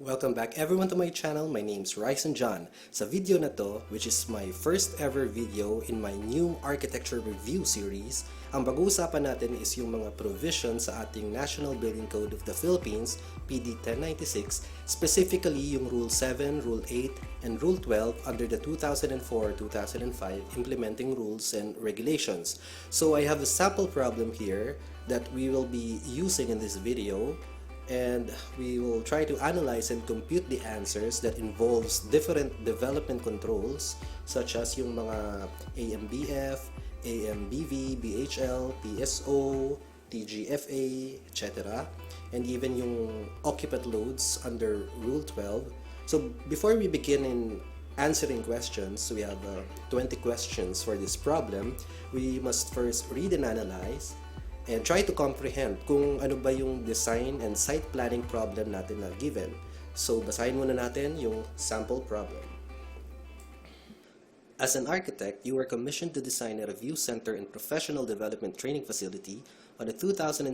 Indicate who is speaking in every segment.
Speaker 1: Welcome back everyone to my channel. My name's Raison John. Sa video na to, which is my first ever video in my new architecture review series, ang pag-uusapan natin is yung mga provisions sa ating National Building Code of the Philippines, PD 1096, specifically yung Rule 7, Rule 8, and Rule 12 under the 2004-2005 implementing rules and regulations. So I have a sample problem here that we will be using in this video, and we will try to analyze and compute the answers that involves different development controls such as yung mga AMBF, AMVB, BHL, TSO, TGFA, etc. and even yung occupant loads under Rule 12. So before we begin in answering questions, we have 20 questions for this problem. We must first read and analyze and try to comprehend kung ano ba yung design and site planning problem natin na given. So, basahin muna natin yung sample problem. As an architect, you are commissioned to design a review center and professional development training facility on a 2,070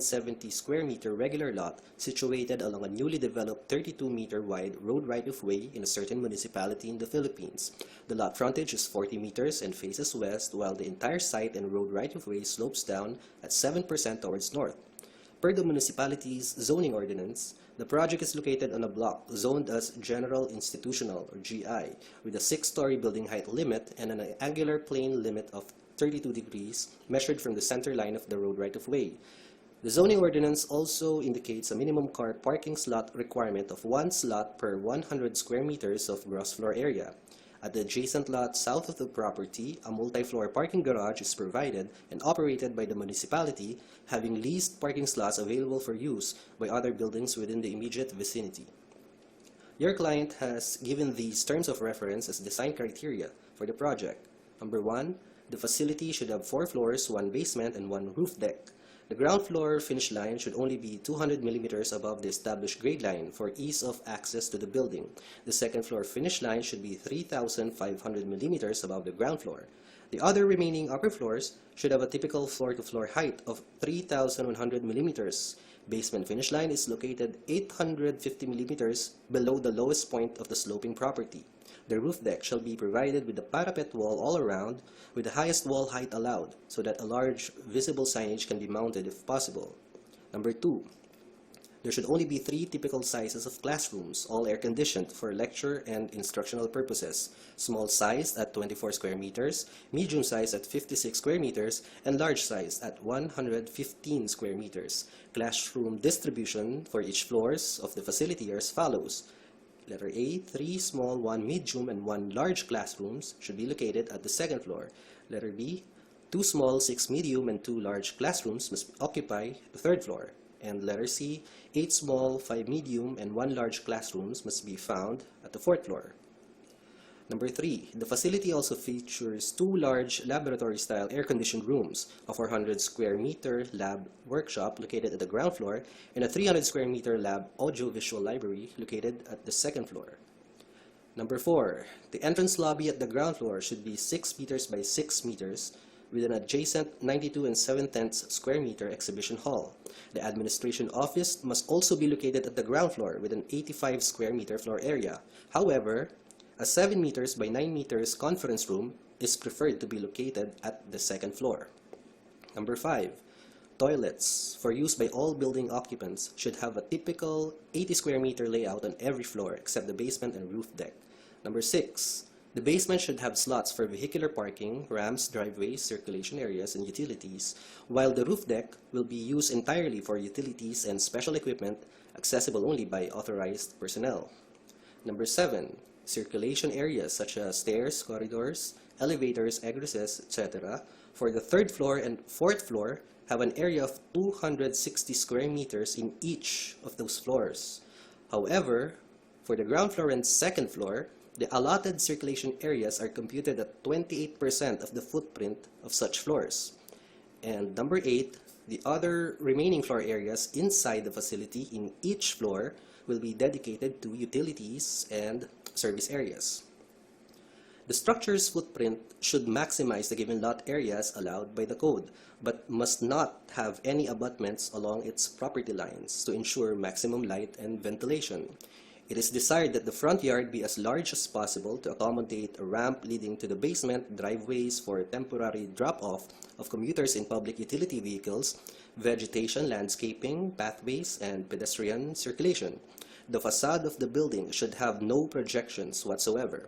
Speaker 1: square meter regular lot situated along a newly developed 32-meter wide road right-of-way in a certain municipality in the Philippines. The lot frontage is 40 meters and faces west, while the entire site and road right-of-way slopes down at 7% towards north. Per the municipality's zoning ordinance, the project is located on a block zoned as General Institutional or GI with a 6-story building height limit and an angular plane limit of 32 degrees measured from the center line of the road right-of-way. The zoning ordinance also indicates a minimum car parking slot requirement of 1 slot per 100 square meters of gross floor area. At the adjacent lot south of the property, a multi-floor parking garage is provided and operated by the municipality, having leased parking slots available for use by other buildings within the immediate vicinity. Your client has given these terms of reference as design criteria for the project. Number 1, the facility should have 4 floors, 1 basement, and 1 roof deck. The ground floor finish line should only be 200 millimeters above the established grade line for ease of access to the building. The second floor finish line should be 3,500 millimeters above the ground floor. The other remaining upper floors should have a typical floor-to-floor height of 3,100 millimeters. Basement finish line is located 850 millimeters below the lowest point of the sloping property. The roof deck shall be provided with a parapet wall all around with the highest wall height allowed so that a large visible signage can be mounted if possible. Number 2, there should only be 3 typical sizes of classrooms, all air-conditioned for lecture and instructional purposes. Small size at 24 square meters, medium size at 56 square meters, and large size at 115 square meters. Classroom distribution for each floors of the facility are as follows. Letter A, 3 small, 1 medium, and 1 large classrooms should be located at the second floor. Letter B, 2 small, 6 medium, and 2 large classrooms must occupy the third floor. And letter C, 8 small, 5 medium, and 1 large classrooms must be found at the fourth floor. Number 3, the facility also features 2 large laboratory-style air-conditioned rooms, a 400 square meter lab workshop located at the ground floor, and a 300 square meter lab audio-visual library located at the second floor. Number 4, the entrance lobby at the ground floor should be 6 meters by 6 meters with an adjacent 92 7/10 square meter exhibition hall. The administration office must also be located at the ground floor with an 85 square meter floor area. However, a 7 meters by 9 meters conference room is preferred to be located at the second floor. Number 5, toilets for use by all building occupants should have a typical 80 square meter layout on every floor except the basement and roof deck. Number 6, the basement should have slots for vehicular parking, ramps, driveways, circulation areas, and utilities, while the roof deck will be used entirely for utilities and special equipment accessible only by authorized personnel. Number 7, circulation areas such as stairs, corridors, elevators, egresses, etc. for the third floor and fourth floor have an area of 260 square meters in each of those floors. However, for the ground floor and second floor, the allotted circulation areas are computed at 28% of the footprint of such floors. And number 8, the other remaining floor areas inside the facility in each floor will be dedicated to utilities and service areas. The structure's footprint should maximize the given lot areas allowed by the code, but must not have any abutments along its property lines to ensure maximum light and ventilation. It is desired that the front yard be as large as possible to accommodate a ramp leading to the basement, driveways for temporary drop-off of commuters in public utility vehicles, vegetation, landscaping, pathways, and pedestrian circulation. The facade of the building should have no projections whatsoever.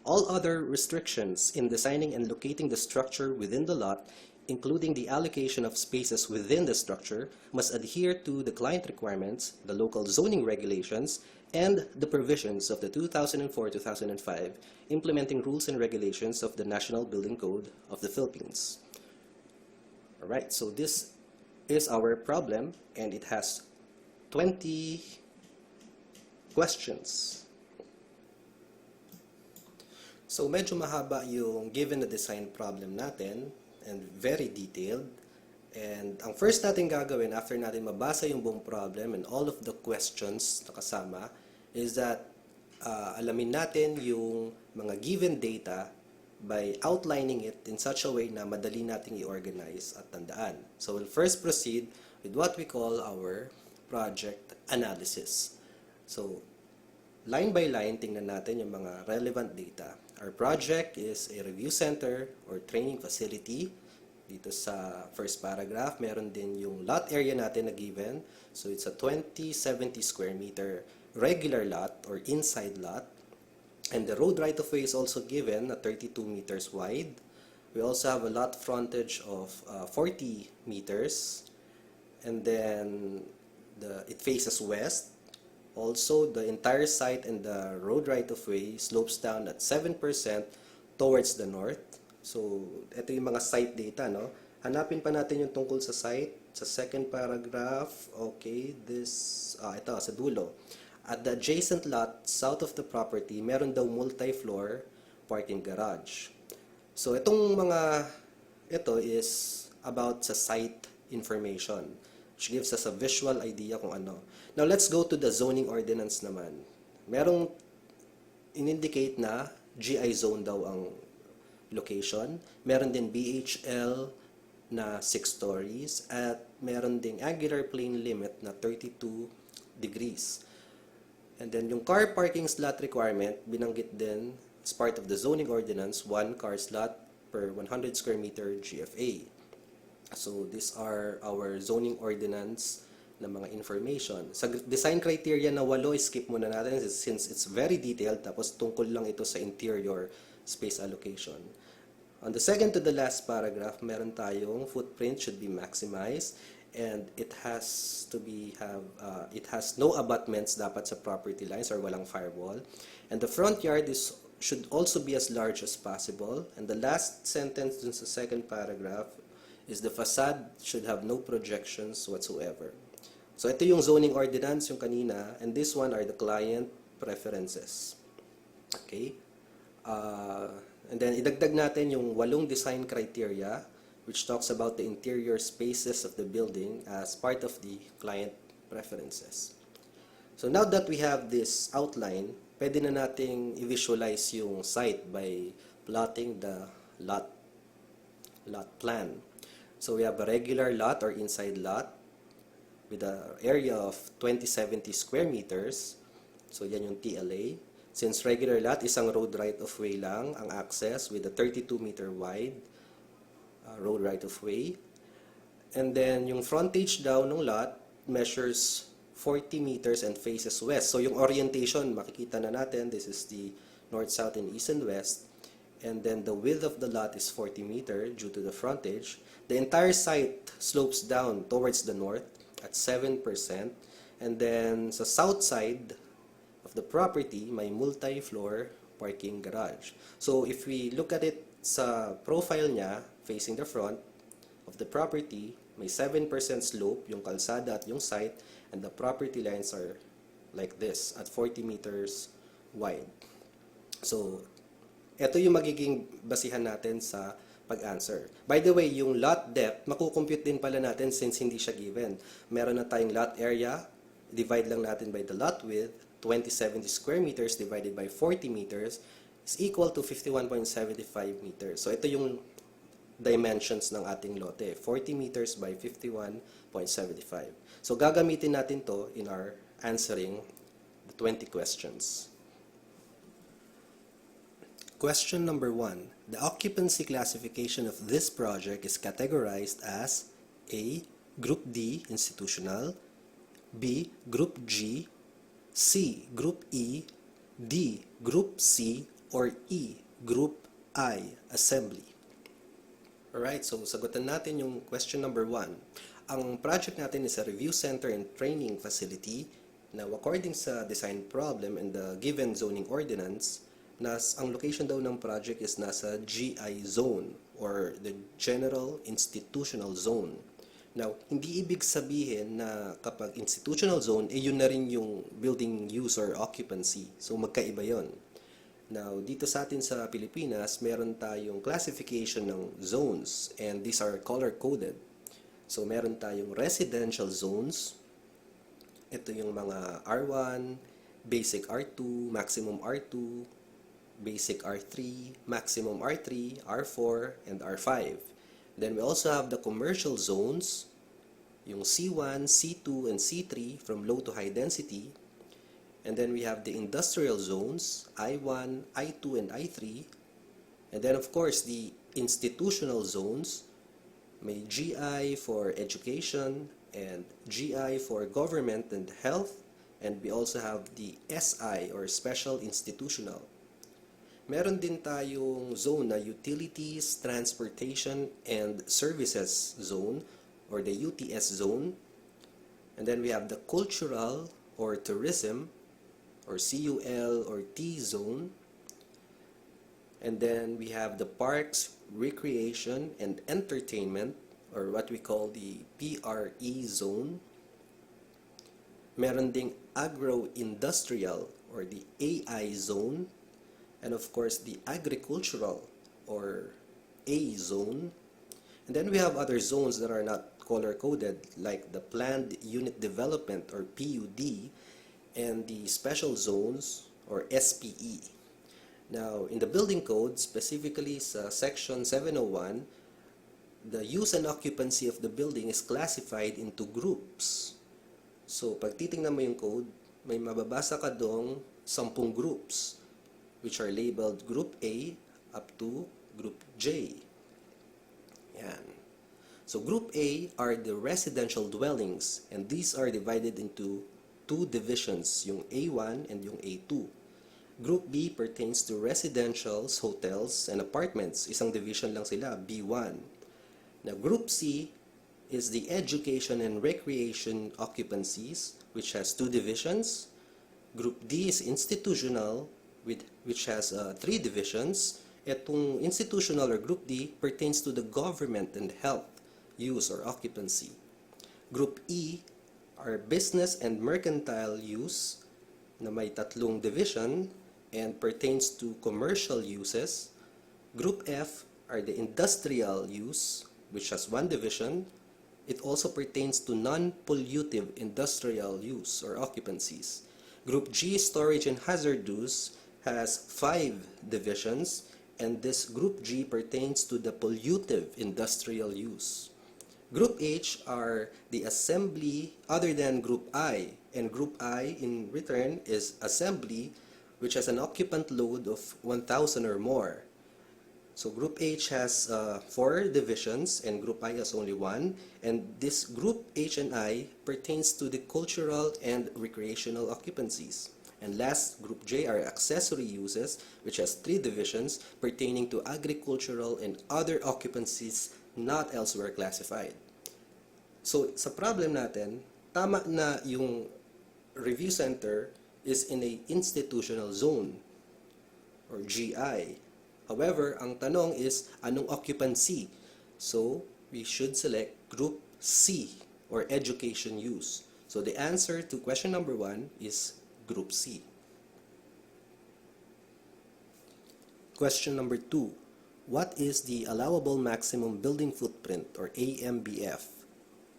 Speaker 1: All other restrictions in designing and locating the structure within the lot, including the allocation of spaces within the structure, must adhere to the client requirements, the local zoning regulations, and the provisions of the 2004-2005 implementing rules and regulations of the National Building Code of the Philippines. Alright, so this is our problem, and it has 20 questions. So medyo mahaba yung given na design problem natin and very detailed. And ang first natin gagawin after natin mabasa yung buong problem and all of the questions na kasama is that alamin natin yung mga given data by outlining it in such a way na madali nating i-organize at tandaan. So we'll first proceed with what we call our project analysis. So line by line, tingnan natin yung mga relevant data. Our project is a review center or training facility. Dito sa first paragraph, meron din yung lot area natin na given. So it's a 2070 square meter regular lot or inside lot. And the road right-of-way is also given na 32 meters wide. We also have a lot frontage of 40 meters. And then it faces west. Also, the entire site and the road right-of-way slopes down at 7% towards the north. So, ito yung mga site data, no? Hanapin pa natin yung tungkol sa site. Sa second paragraph, okay, ito, sa dulo. At the adjacent lot, south of the property, meron daw multi-floor parking garage. So, ito is about sa site information, which gives us a visual idea kung ano. Now, let's go to the zoning ordinance naman. Merong in-indicate na GI zone daw ang location. Meron din BHL na 6 stories at meron ding angular plane limit na 32 degrees. And then yung car parking slot requirement, binanggit din as part of the zoning ordinance, 1 car slot per 100 square meter GFA. So these are our zoning ordinance na mga information. Sa design criteria na 8, skip muna natin since it's very detailed, tapos tungkol lang ito sa interior space allocation. On the second to the last paragraph, meron tayong footprint should be maximized and it has no abutments dapat sa property lines or walang firewall. And the front yard should also be as large as possible. And the last sentence dun sa second paragraph is the facade should have no projections whatsoever. So ito yung zoning ordinance, yung kanina, and this one are the client preferences. Okay? And then idagdag natin yung 8 design criteria which talks about the interior spaces of the building as part of the client preferences. So now that we have this outline, pwede na nating i-visualize yung site by plotting the lot plan. So we have a regular lot or inside lot with an area of 2070 square meters. So yan yung TLA. Since regular lot, isang road right-of-way lang ang access with a 32-meter wide road right-of-way. And then yung frontage daw ng lot measures 40 meters and faces west. So yung orientation, makikita na natin, this is the north, south, and east and west. And then the width of the lot is 40 meters due to the frontage. The entire site slopes down towards the north at 7%. And then sa south side of the property, may multi-floor parking garage. So if we look at it sa profile niya, facing the front of the property, may 7% slope, yung kalsada at yung site, and the property lines are like this, at 40 meters wide. So, ito yung magiging basihan natin sa pag-answer. By the way, yung lot depth, makukompute din pala natin since hindi siya given. Meron na tayong lot area, divide lang natin by the lot width, 2070 square meters divided by 40 meters is equal to 51.75 meters. So ito yung dimensions ng ating lote, 40 meters by 51.75. So gagamitin natin to in our answering the 20 questions. Question number 1. The occupancy classification of this project is categorized as A. Group D, institutional, B. Group G, C. Group E, D. Group C, or E. Group I, assembly. Alright, so sagutan natin yung question number 1. Ang project natin is a review center and training facility. Now, according sa design problem and the given zoning ordinance, ang location daw ng project is nasa GI zone or the General Institutional Zone. Now, hindi ibig sabihin na kapag institutional zone, yun na rin yung building use or occupancy. So, magkaiba yon. Now, dito sa atin sa Pilipinas, meron tayong classification ng zones and these are color-coded. So, meron tayong residential zones. Ito yung mga R1, basic R2, maximum R2, basic R3, maximum R3, R4, and R5. Then we also have the commercial zones, yung C1, C2, and C3 from low to high density. And then we have the industrial zones, I1, I2, and I3. And then of course the institutional zones, may GI for education and GI for government and health. And we also have the SI or special institutional. Meron din tayong zone na Utilities, Transportation, and Services Zone or the UTS Zone. And then we have the Cultural or Tourism or CUL or T Zone. And then we have the Parks, Recreation, and Entertainment or what we call the PRE Zone. Meron ding Agro-Industrial or the AI Zone. And of course the agricultural or A zone. And then we have other zones that are not color-coded like the planned unit development or PUD and the special zones or SPE. Now in the building code, specifically sa section 701, the use and occupancy of the building is classified into groups. So pag titingnan mo yung code, may mababasa ka dong 10 groups, which are labeled Group A up to Group J. Yan. So Group A are the residential dwellings and these are divided into two divisions, yung A1 and yung A2. Group B pertains to residentials, hotels, and apartments. Isang division lang sila, B1. Now Group C is the education and recreation occupancies, which has two divisions. Group D is institutional, which has 3 divisions. Itong institutional or Group D pertains to the government and health use or occupancy. Group E are business and mercantile use na may 3 division and pertains to commercial uses. Group F are the industrial use which has 1 division. It also pertains to non-pollutive industrial use or occupancies. Group G, storage and hazardous, has 5 divisions, and this Group G pertains to the pollutive industrial use. Group H are the assembly other than Group I, and Group I in return is assembly, which has an occupant load of 1,000 or more. So Group H has 4 divisions and Group I has only 1, and this Group H and I pertains to the cultural and recreational occupancies. And last, Group J are accessory uses, which has 3 divisions pertaining to agricultural and other occupancies not elsewhere classified. So, sa problem natin, tama na yung review center is in a institutional zone or GI. However, ang tanong is, anong occupancy? So, we should select Group C or education use. So, the answer to question number 1 is Group C. Question number 2. What is the allowable maximum building footprint or AMBF?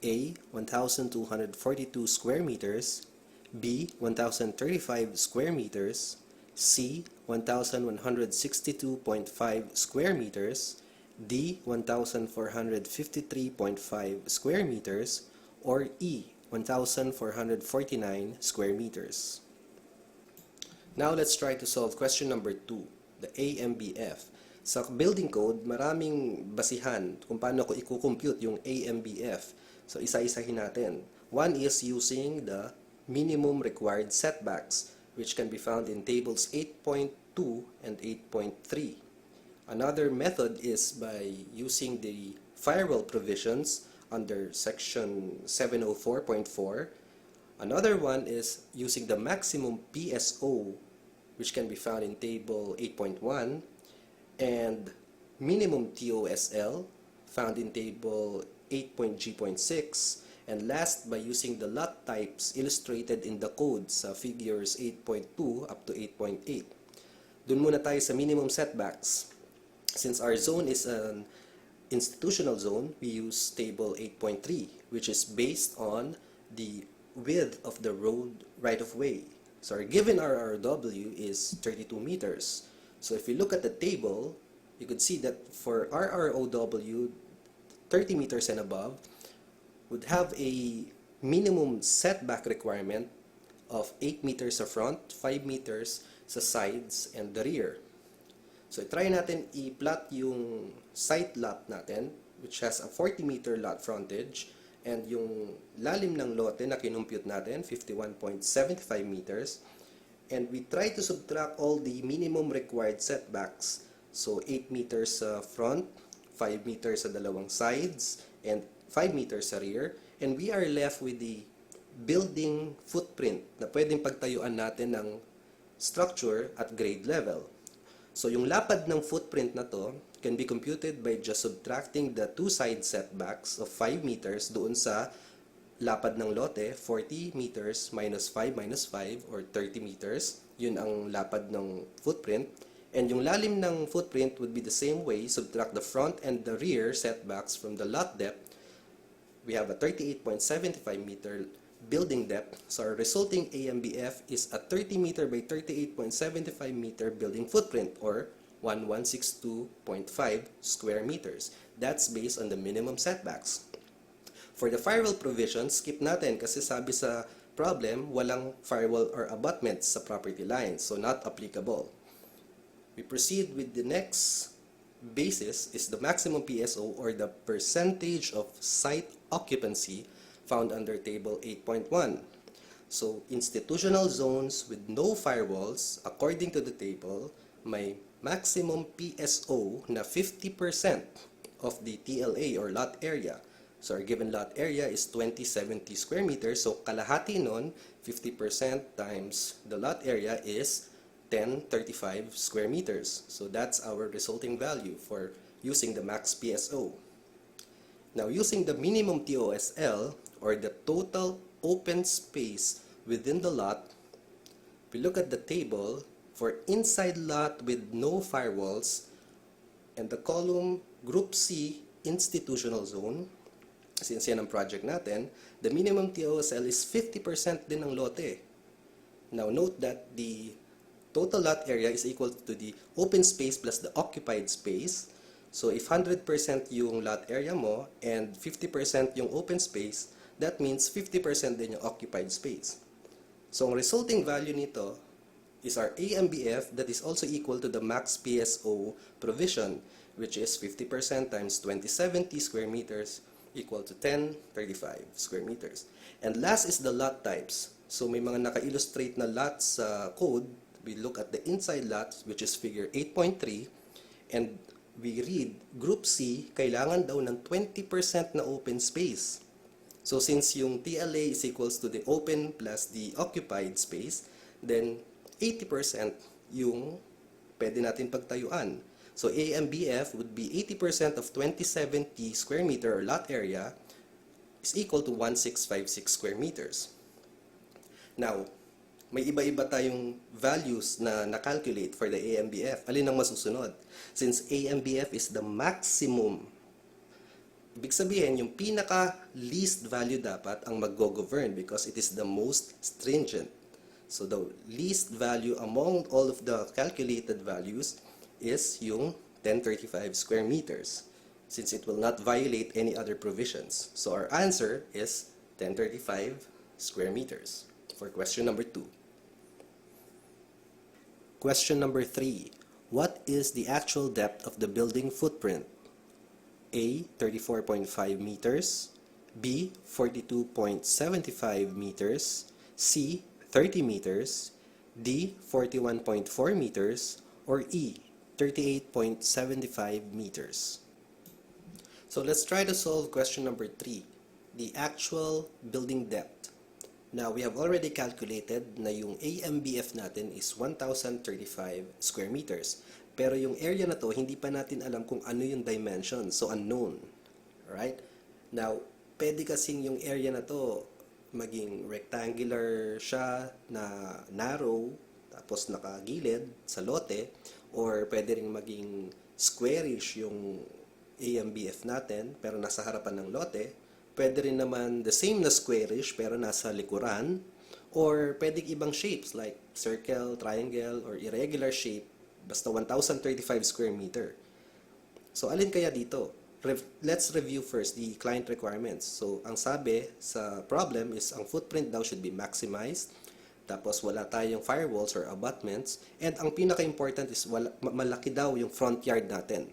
Speaker 1: A. 1,242 square meters. B. 1,035 square meters. C. 1,162.5 square meters. D. 1,453.5 square meters. Or E. 1,449 square meters. Now let's try to solve question number 2, the AMBF. Sa building code, maraming basihan kung paano ko i-compute yung AMBF. So isa-isahin natin. One is using the minimum required setbacks, which can be found in tables 8.2 and 8.3. Another method is by using the firewall provisions under section 704.4. Another one is using the maximum PSO, which can be found in table 8.1, and minimum TOSL, found in table 8.G.6, and last by using the lot types illustrated in the code sa figures 8.2 up to 8.8. Dun muna tayo sa minimum setbacks. Since our zone is an institutional zone, we use table 8.3, which is based on the width of the road right-of-way. So our given RRW is 32 meters. So if we look at the table, you could see that for RROW, 30 meters and above, would have a minimum setback requirement of 8 meters sa front, 5 meters sa sides, and the rear. So try natin i-plot yung site lot natin, which has a 40-meter lot frontage, and yung lalim ng lote na kinumpute natin, 51.75 meters. And we try to subtract all the minimum required setbacks. So 8 meters sa front, 5 meters sa dalawang sides, and 5 meters sa rear. And we are left with the building footprint na pwedeng pagtayuan natin ng structure at grade level. So yung lapad ng footprint na to can be computed by just subtracting the two side setbacks of 5 meters doon sa lapad ng lote, 40 meters minus 5 or 30 meters. Yun ang lapad ng footprint. And yung lalim ng footprint would be the same way, subtract the front and the rear setbacks from the lot depth. We have a 38.75 meter building depth. So our resulting AMBF is a 30 meter by 38.75 meter building footprint, or 1162.5 square meters. That's based on the minimum setbacks. For the firewall provision, skip natin kasi sabi sa problem, walang firewall or abutments sa property lines, so not applicable. We proceed with the next basis is the maximum PSO, or the percentage of site occupancy, found under table 8.1. So institutional zones with no firewalls, according to the table, may maximum PSO na 50% of the TLA or lot area. So our given lot area is 2070 square meters. So kalahati nun, 50% times the lot area is 1035 square meters. So that's our resulting value for using the max PSO. Now using the minimum TOSL, or the total open space within the lot, we look at the table for inside lot with no firewalls, and the column Group C institutional zone, since yan ang project natin, the minimum TOSL is 50% din ng lote. Now note that the total lot area is equal to the open space plus the occupied space. So if 100% yung lot area mo and 50% yung open space, that means 50% din yung occupied space. So ang resulting value nito is our AMBF, that is also equal to the max PSO provision, which is 50% times 2070 square meters equal to 1035 square meters. And last is the lot types. So may mga naka-illustrate na lots sa code. We look at the inside lots, which is figure 8.3, and we read Group C, kailangan daw ng 20% na open space. So since yung TLA is equals to the open plus the occupied space, then 80% yung pwede natin pagtayuan. So AMBF would be 80% of 2070 square meter or lot area is equal to 1656 square meters. Now, may iba-iba tayong values na na-calculate for the AMBF. Alin ang masusunod? Since AMBF is the maximum, ibig sabihin, yung pinaka-least value dapat ang mag-govern because it is the most stringent. So the least value among all of the calculated values is yung 1035 square meters, since it will not violate any other provisions. So our answer is 1035 square meters for question number 2. Question number 3. What is the actual depth of the building footprint? A. 34.5 meters, B. 42.75 meters, C. 30 meters, D. 41.4 meters, or E. 38.75 meters. So let's try to solve question number 3, the actual building depth. Now, we have already calculated na yung AMBF natin is 1,035 square meters. Pero yung area na to, hindi pa natin alam kung ano yung dimension. So, unknown. Alright? Now, pwede kasing yung area na to maging rectangular siya na narrow, tapos nakagilid sa lote, or pwede ring maging squarish yung AMBF natin, pero nasa harapan ng lote. Pwede rin naman the same na squarish pero nasa likuran, or pwedeng ibang shapes like circle, triangle, or irregular shape, basta 1,035 square meter. So, alin kaya dito? Let's review first the client requirements. So, ang sabi sa problem is ang footprint daw should be maximized, tapos wala tayong firewalls or abutments, and ang pinaka-important is malaki daw yung front yard natin.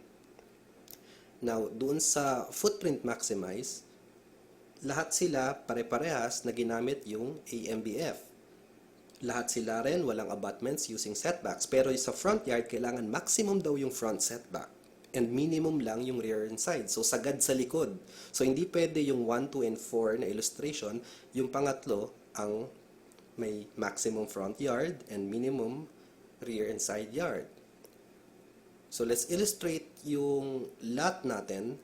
Speaker 1: Now, doon sa footprint maximize, lahat sila pare-parehas na ginamit yung AMBF. Lahat sila rin walang abutments using setbacks. Pero sa front yard, kailangan maximum daw yung front setback. And minimum lang yung rear and side. So, sagad sa likod. So, hindi pwede yung 1, 2, and 4 na illustration. Yung pangatlo, ang may maximum front yard and minimum rear and side yard. So, let's illustrate yung lot natin.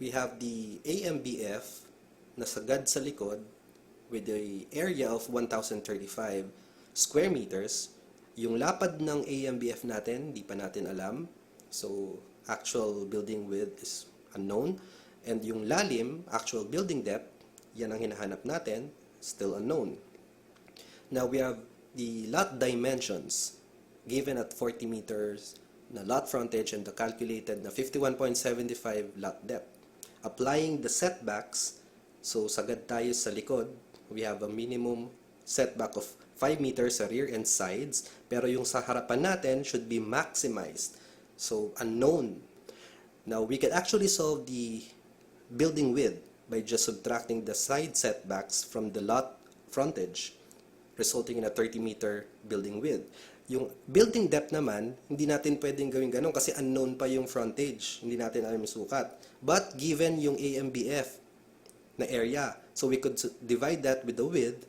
Speaker 1: We have the AMBF na sagad sa likod with the area of 1,035 square meters. Yung lapad ng AMBF natin, di pa natin alam. So, actual building width is unknown. And yung lalim, actual building depth, yan ang hinahanap natin, still unknown. Now, we have the lot dimensions given at 40 meters na lot frontage and the calculated na 51.75 lot depth. Applying the setbacks, so sagad tayo sa likod, we have a minimum setback of 5 meters sa rear and sides, pero yung sa harapan natin should be maximized. So, unknown. Now, we can actually solve the building width by just subtracting the side setbacks from the lot frontage, resulting in a 30-meter building width. Yung building depth naman, hindi natin pwedeng gawin ganun kasi unknown pa yung frontage. Hindi natin alam yung sukat. But given yung AMBF na area, so we could divide that with the width.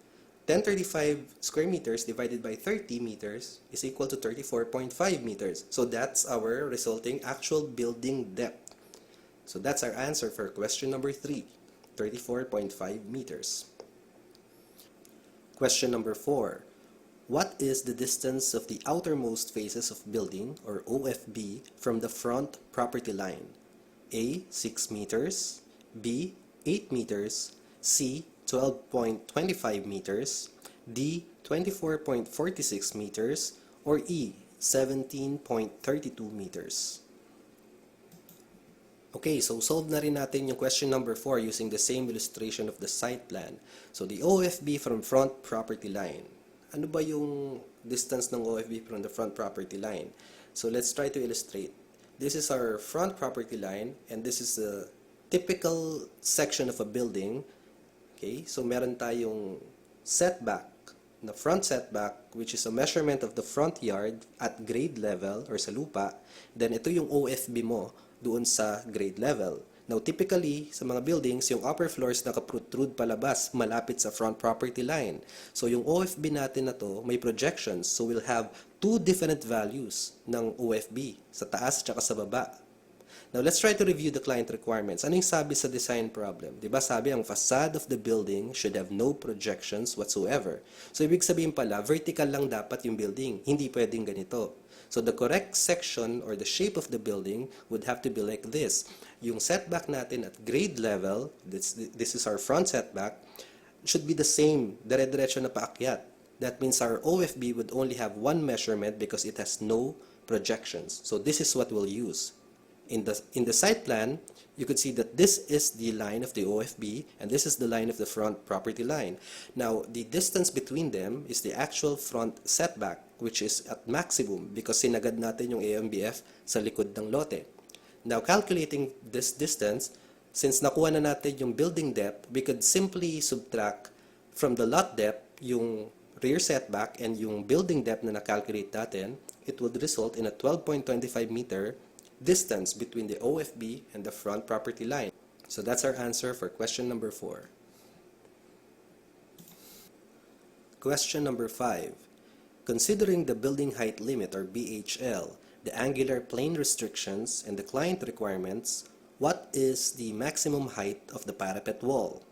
Speaker 1: 1035 square meters divided by 30 meters is equal to 34.5 meters. So that's our resulting actual building depth. So that's our answer for question number 3, 34.5 meters. Question number 4. What is the distance of the outermost faces of building, or OFB, from the front property line? A. 6 meters, B. 8 meters, C. 12.25 meters, D. 24.46 meters, or E. 17.32 meters. Okay, so solve na rin natin yung question number 4 using the same illustration of the site plan. So the OFB from front property line. Ano ba yung distance ng OFB from the front property line? So let's try to illustrate. This is our front property line, and this is the typical section of a building. Okay, so meron tayong setback, na front setback, which is a measurement of the front yard at grade level or sa lupa. Then ito yung OFB mo doon sa grade level. Now, typically, sa mga buildings, yung upper floors nakaprotrude palabas malapit sa front property line. So, yung OFB natin na to, may projections. So, we'll have two different values ng OFB, sa taas at sa baba. Now, let's try to review the client requirements. Ano yung sabi sa design problem? Diba sabi, ang facade of the building should have no projections whatsoever. So, ibig sabihin pala, vertical lang dapat yung building. Hindi pwedeng ganito. So, the correct section or the shape of the building would have to be like this. Yung setback natin at grade level, this is our front setback, should be the same, dire-diretso na paakyat. That means our OFB would only have one measurement because it has no projections. So, this is what we'll use. In the site plan, you could see that this is the line of the OFB and this is the line of the front property line. Now, the distance between them is the actual front setback, which is at maximum because sinagad natin yung AMBF sa likod ng lote. Now, calculating this distance, since nakuha na natin yung building depth, we could simply subtract from the lot depth yung rear setback and yung building depth na na-calculate natin. It would result in a 12.25 meter distance between the OFB and the front property line. So that's our answer for question number 4. Question number 5. Considering the building height limit or BHL, the angular plane restrictions, and the client requirements, what is the maximum height of the parapet wall?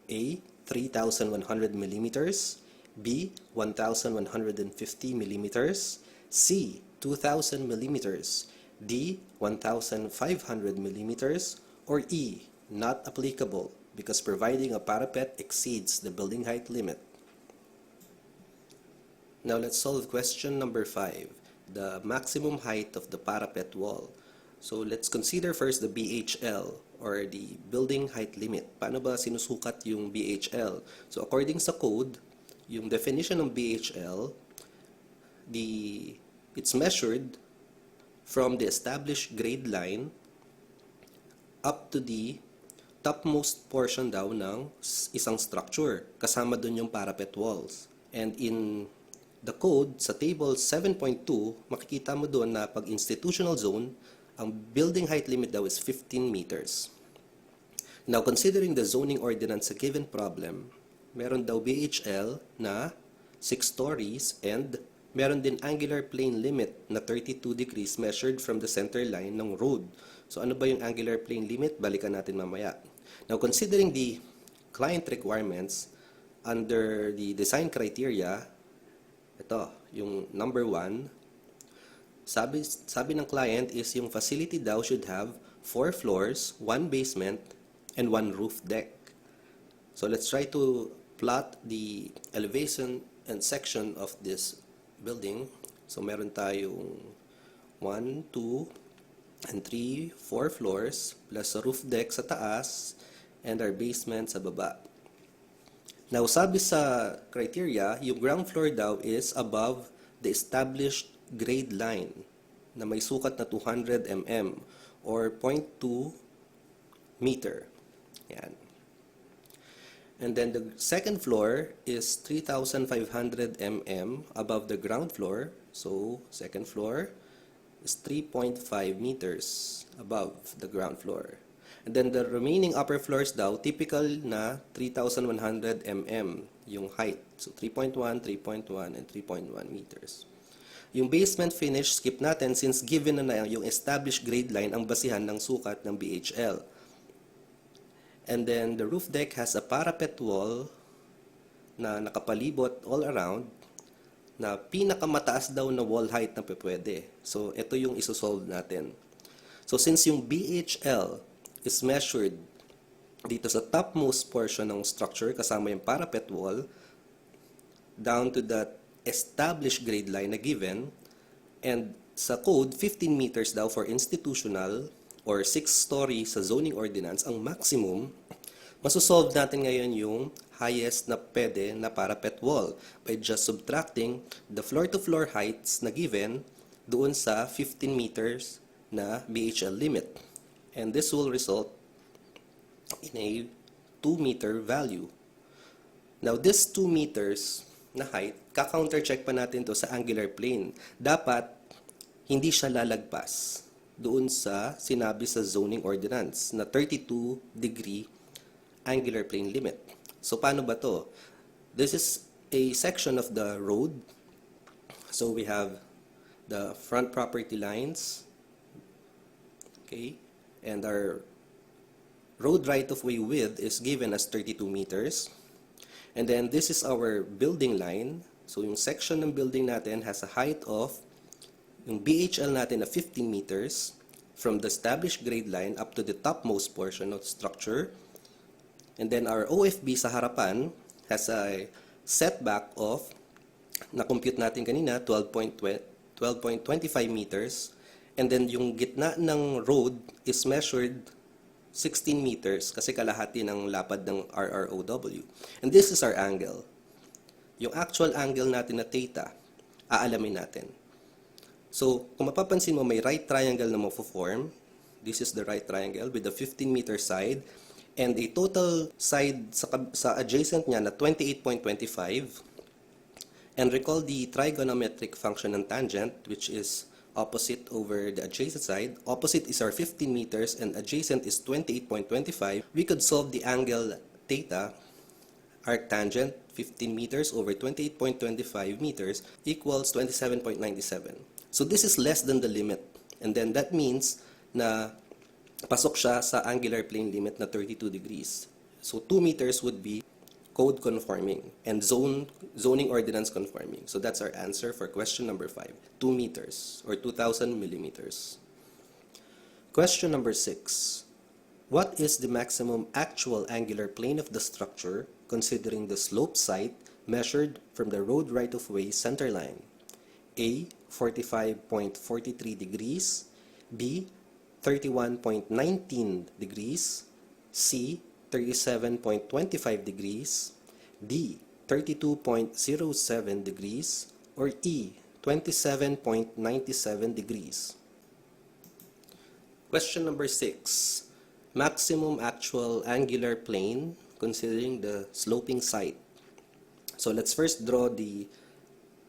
Speaker 1: A. 3,100 millimeters, B. 1,150 millimeters, C. 2,000 millimeters, D. 1,500 millimeters, or E. Not applicable because providing a parapet exceeds the building height limit. Now let's solve question number 5, the maximum height of the parapet wall. So let's consider first the BHL or the building height limit. Paano ba sinusukat yung BHL? So according sa code, yung definition ng BHL, it's measured from the established grade line up to the topmost portion daw ng isang structure. Kasama dun yung parapet walls. And in the code, sa table 7.2, makikita mo doon na pag institutional zone, ang building height limit daw is 15 meters. Now, considering the zoning ordinance sa given problem, meron daw BHL na 6 stories and meron din angular plane limit na 32 degrees measured from the center line ng road. So ano ba yung angular plane limit? Balikan natin mamaya. Now, considering the client requirements under the design criteria, ito, yung number 1, sabi ng client is yung facility daw should have 4 floors, 1 basement, and 1 roof deck. So let's try to plot the elevation and section of this building. So meron tayong 1, 2, and 3, 4 floors plus a roof deck sa taas and our basement sa baba. Now, sabi sa criteria, yung ground floor daw is above the established grade line na may sukat na 200 mm or 0.2 meter. Yan. And then the second floor is 3,500 mm above the ground floor. So, second floor is 3.5 meters above the ground floor. And then the remaining upper floors daw, typical na 3,100 mm yung height. So, 3.1, 3.1, and 3.1 meters. Yung basement finish, skip natin since given na yung established grade line ang basihan ng sukat ng BHL. And then the roof deck has a parapet wall na nakapalibot all around na pinakamataas daw na wall height na pwede. So, ito yung isosolve natin. So, since yung BHL is measured dito sa topmost portion ng structure kasama yung parapet wall down to that established grade line na given, and sa code 15 meters daw for institutional or 6 story sa zoning ordinance ang maximum, masosolve natin ngayon yung highest na pwede na parapet wall by just subtracting the floor-to-floor heights na given doon sa 15 meters na BHL limit. And this will result in a 2 meter value. Now, this 2 meters na height, ka-countercheck pa natin to sa angular plane. Dapat hindi siya lalagpas doon sa sinabi sa zoning ordinance na 32 degree angular plane limit. So, paano ba to? This is a section of the road. So, we have the front property lines. Okay. And our road right-of-way width is given as 32 meters. And then, this is our building line. So, yung section ng building natin has a height of yung BHL natin na 15 meters from the established grade line up to the topmost portion of the structure. And then our OFB sa harapan has a setback of, na-compute natin kanina, 12.25 meters. And then yung gitna ng road is measured 16 meters kasi kalahati ng lapad ng RROW. And this is our angle. Yung actual angle natin na theta, aalamin natin. So, kung mapapansin mo, may right triangle na mo-form. This is the right triangle with the 15-meter side and a total side sa adjacent niya na 28.25. And recall the trigonometric function ng tangent, which is opposite over the adjacent side. Opposite is our 15 meters and adjacent is 28.25. We could solve the angle theta, arc tangent, 15 meters over 28.25 meters equals 27.97. So this is less than the limit. And then that means na pasok siya sa angular plane limit na 32 degrees. So 2 meters would be code conforming and zoning ordinance conforming. So that's our answer for question number 5, 2 meters or 2,000 millimeters. Question number 6. What is the maximum actual angular plane of the structure considering the slope site measured from the road right-of-way center line? A. 45.43 degrees, B. 31.19 degrees, C. 37.25 degrees, D. 32.07 degrees, or E. 27.97 degrees. Question number 6. Maximum actual angular plane considering the sloping site. So let's first draw the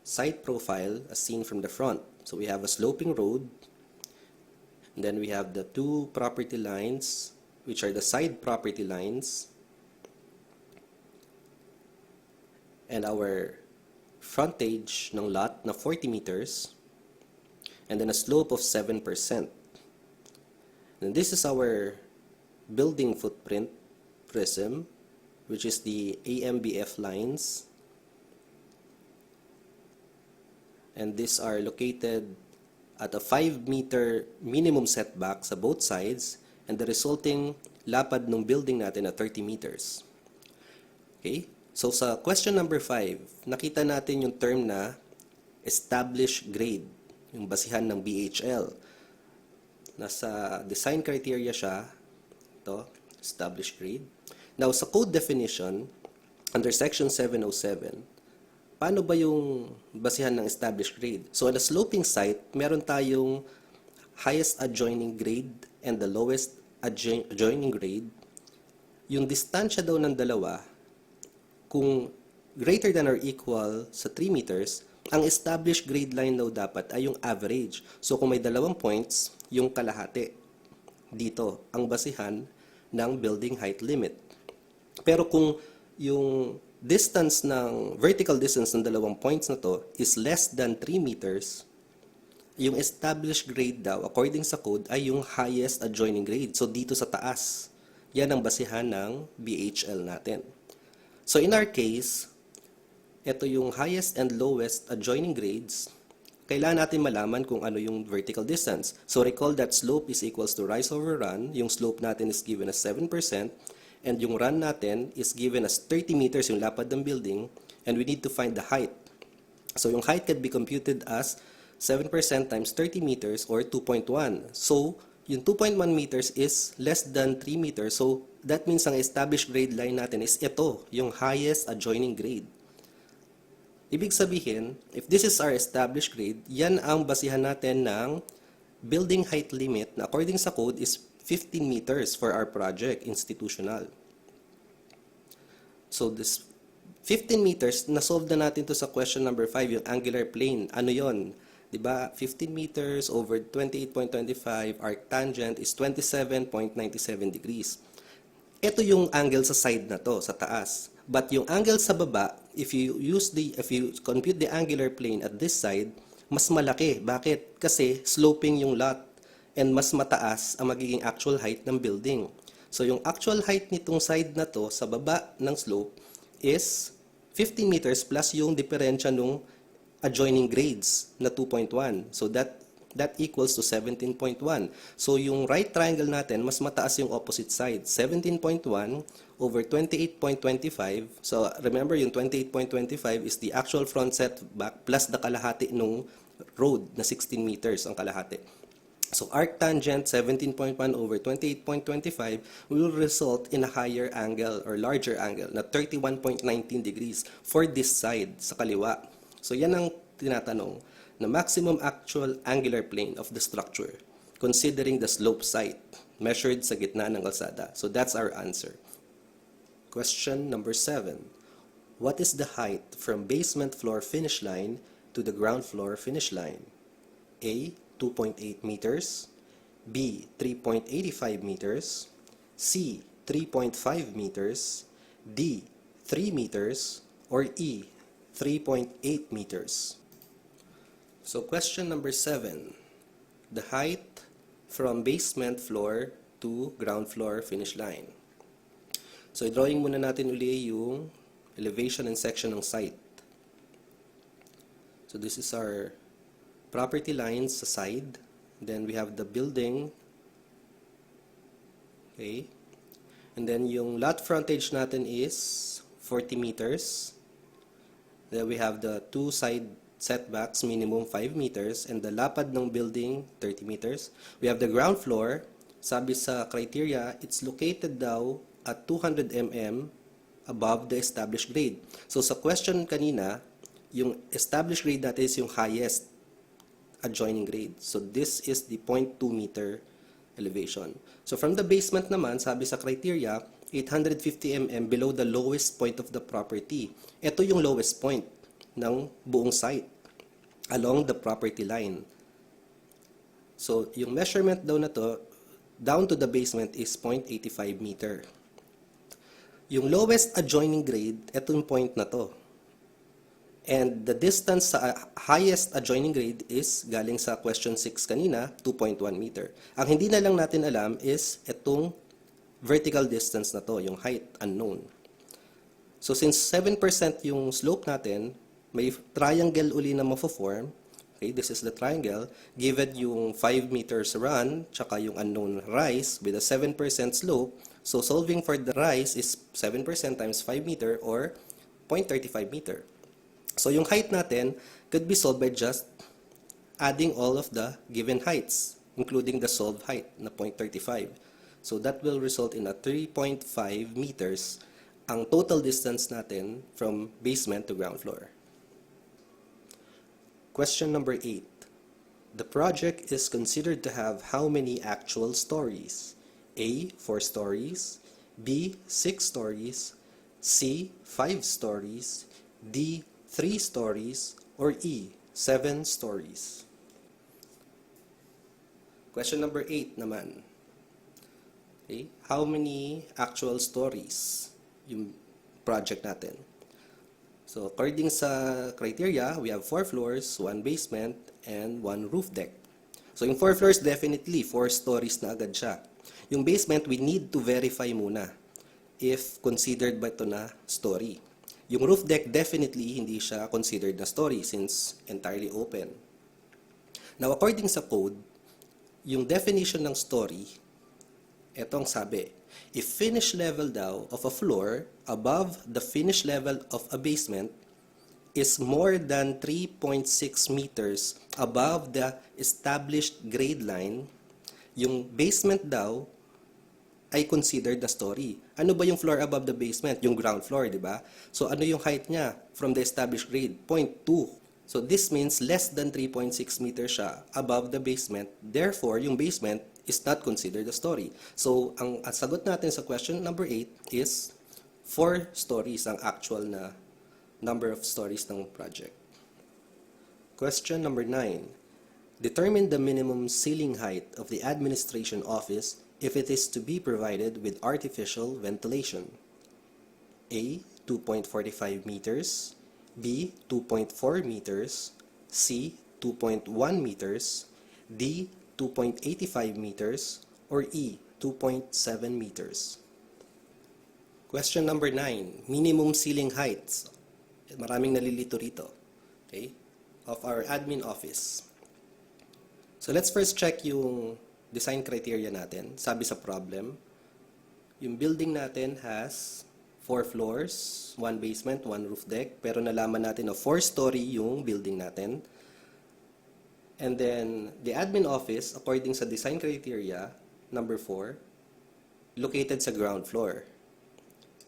Speaker 1: site profile as seen from the front. So we have a sloping road, and then we have the two property lines, which are the side property lines, and our frontage ng lot na 40 meters, and then a slope of 7%. And this is our building footprint prism, which is the AMBF lines, and these are located at a 5-meter minimum setback sa both sides, and the resulting lapad ng building natin na 30 meters. Okay? So sa question number 5, nakita natin yung term na established grade, yung basihan ng BHL. Nasa design criteria siya, ito, established grade. Now sa code definition, under section 707, paano ba yung basihan ng established grade? So on a sloping site, meron tayong highest adjoining grade and the lowest adjoining grade. Yung distansya daw ng dalawa, kung greater than or equal sa 3 meters, ang established grade line daw dapat ay yung average. So kung may 2 points, yung kalahati. Dito, ang basihan ng building height limit. Pero kung yung distance ng, vertical distance ng 2 points na to is less than 3 meters, yung established grade daw, according sa code, ay yung highest adjoining grade. So, dito sa taas, yan ang basihan ng BHL natin. So, in our case, ito yung highest and lowest adjoining grades. Kailangan natin malaman kung ano yung vertical distance. So, recall that slope is equals to rise over run. Yung slope natin is given as 7%. And yung run natin is given as 30 meters, yung lapad ng building. And we need to find the height. So, yung height can be computed as 7% times 30 meters or 2.1. So, yung 2.1 meters is less than 3 meters. So, that means ang established grade line natin is ito, yung highest adjoining grade. Ibig sabihin, if this is our established grade, yan ang basihan natin ng building height limit na according sa code is 15 meters for our project, institutional. So, this 15 meters, na-solve na natin to sa question number 5, yung angular plane. Ano yon? Diba, 15 meters over 28.25, arc tangent is 27.97 degrees. Ito yung angle sa side na to, sa taas. But yung angle sa baba, if you compute the angular plane at this side, mas malaki. Bakit? Kasi sloping yung lot and mas mataas ang magiging actual height ng building. So yung actual height nitong side na to sa baba ng slope is 15 meters plus yung diferensya nung adjoining grades na 2.1. So that equals to 17.1. So yung right triangle natin, mas mataas yung opposite side. 17.1 over 28.25. So remember, yung 28.25 is the actual front setback plus the kalahati nung road na 16 meters ang kalahati. So arctangent 17.1 over 28.25 will result in a higher angle or larger angle na 31.19 degrees for this side sa kaliwa. So yan ang tinatanong na maximum actual angular plane of the structure considering the slope side measured sa gitna ng kalsada. So that's our answer. Question number 7. What is the height from basement floor finish line to the ground floor finish line? A. 2.8 meters, B. 3.85 meters, C. 3.5 meters, D. 3 meters, or E. 3.8 meters. So question number 7. The height from basement floor to ground floor finish line. So drawing muna natin uli yung elevation and section ng site. So this is our property lines sa side. Then we have the building. Okay. And then yung lot frontage natin is 40 meters. Then we have the two side setbacks, minimum 5 meters. And the lapad ng building, 30 meters. We have the ground floor. Sabi sa criteria, it's located daw at 200 mm above the established grade. So sa question kanina, yung established grade natin is yung highest adjoining grade. So this is the 0.2 meter elevation. So from the basement naman, sabi sa criteria, 850 mm below the lowest point of the property. Ito yung lowest point ng buong site along the property line. So yung measurement daw na to, down to the basement is 0.85 meter. Yung lowest adjoining grade, ito yung point na to. And the distance sa highest adjoining grade is, galing sa question 6 kanina, 2.1 meter. Ang hindi na lang natin alam is itong vertical distance na to, yung height unknown. So since 7% yung slope natin, may triangle uli na mafo-form. Okay, this is the triangle. Given yung 5 meters run, tsaka yung unknown rise with a 7% slope, so solving for the rise is 7% times 5 meter or 0.35 meter. So yung height natin could be solved by just adding all of the given heights, including the solved height na 0.35. So that will result in a 3.5 meters ang total distance natin from basement to ground floor. Question number 8. The project is considered to have how many actual stories? A. 4 stories, B. 6 stories, C. 5 stories, D. 3 stories, or E. 7 stories. Question number 8 naman. Okay, how many actual stories yung project natin? So according sa criteria, we have 4 floors, 1 basement, and 1 roof deck. So yung 4 floors, definitely 4 stories na agad siya. Yung basement, we need to verify muna if considered ba ito na story. Yung roof deck, definitely hindi siya considered na story since entirely open. Now, according sa code, yung definition ng story, etong sabi, if finish level daw of a floor above the finish level of a basement is more than 3.6 meters above the established grade line, yung basement daw ay considered the story. Ano ba yung floor above the basement? Yung ground floor, di ba? So ano yung height niya from the established grade? 0.2. So this means less than 3.6 meters siya above the basement. Therefore, yung basement is not considered a story. So ang sagot natin sa question number 8 is 4 stories ang actual na number of stories ng project. Question number 9. Determine the minimum ceiling height of the administration office if it is to be provided with artificial ventilation. A. 2.45 meters, B. 2.4 meters, C. 2.1 meters, D. 2.85 meters, or E. 2.7 meters. Question number 9. Minimum ceiling heights. Maraming nalilito rito. Okay? Of our admin office. So let's first check yung design criteria natin. Sabi sa problem, yung building natin has 4 floors, 1 basement, 1 roof deck, pero nalaman natin na 4-story yung building natin. And then the admin office, according sa design criteria, number 4, located sa ground floor.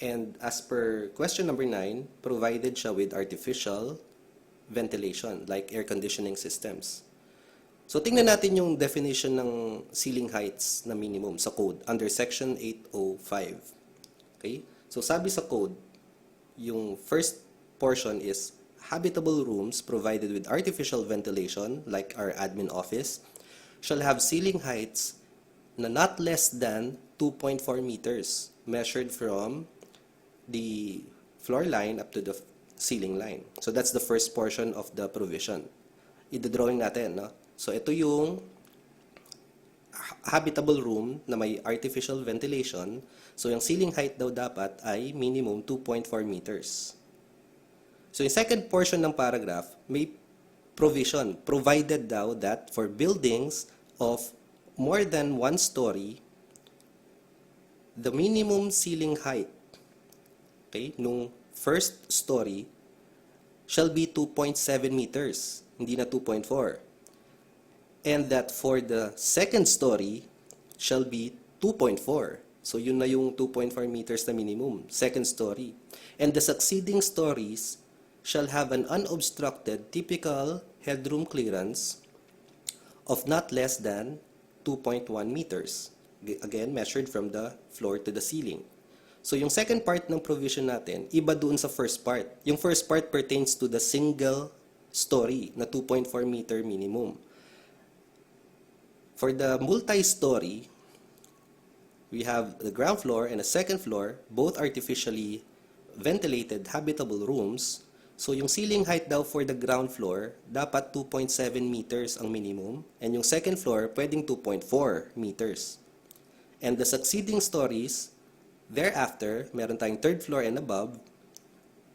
Speaker 1: And as per question number 9, provided siya with artificial ventilation, like air conditioning systems. So tingnan natin yung definition ng ceiling heights na minimum sa code under section 805. Okay? So sabi sa code, yung first portion is habitable rooms provided with artificial ventilation, like our admin office, shall have ceiling heights na not less than 2.4 meters measured from the floor line up to the ceiling line. So that's the first portion of the provision. I-drawing natin, no? So ito yung habitable room na may artificial ventilation. So yung ceiling height daw dapat ay minimum 2.4 meters. So yung second portion ng paragraph, may provision, provided daw that for buildings of more than 1 story, the minimum ceiling height, okay, nung first story shall be 2.7 meters, hindi na 2.4. And that for the second story shall be 2.4. So yun na yung 2.4 meters na minimum, second story. And the succeeding stories shall have an unobstructed typical headroom clearance of not less than 2.1 meters. Again, measured from the floor to the ceiling. So yung second part ng provision natin, iba doon sa first part. Yung first part pertains to the single story na 2.4 meter minimum. For the multi-story, we have the ground floor and a second floor, both artificially ventilated habitable rooms. So yung ceiling height daw for the ground floor, dapat 2.7 meters ang minimum. And yung second floor, pwedeng 2.4 meters. And the succeeding stories, thereafter, meron tayong third floor and above,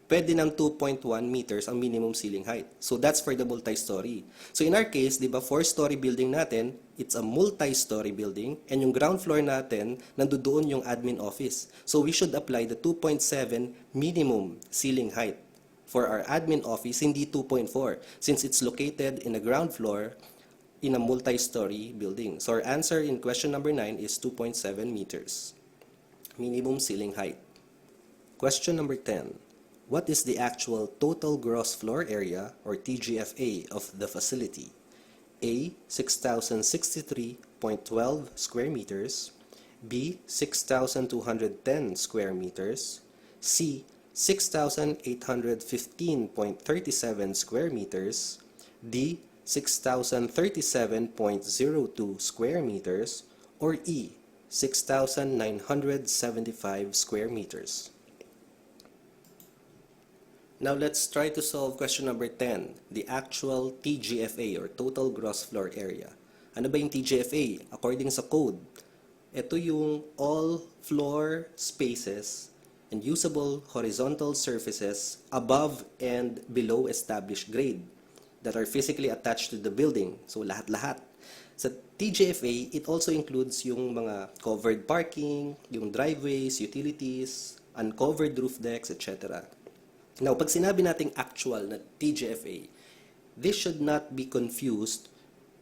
Speaker 1: pwede ng 2.1 meters ang minimum ceiling height. So that's for the multi-story. So in our case, di ba, 4-story building natin, it's a multi-story building, and yung ground floor natin, nandoon yung admin office. So we should apply the 2.7 minimum ceiling height for our admin office, hindi 2.4, since it's located in a ground floor in a multi-story building. So our answer in question number 9 is 2.7 meters. Minimum ceiling height. Question number 10. What is the actual total gross floor area, or TGFA, of the facility? A. 6,063.12 square meters. B. 6,210 square meters. C. 6,815.37 square meters. D. 6,037.02 square meters. Or E. 6,975 square meters. Now let's try to solve question number 10, the actual TGFA, or total gross floor area. Ano ba yung TGFA? According sa code, ito yung all floor spaces and usable horizontal surfaces above and below established grade that are physically attached to the building. So lahat-lahat. Sa TGFA, it also includes yung mga covered parking, yung driveways, utilities, uncovered roof decks, etc. Now, pag sinabi nating actual na TGFA, this should not be confused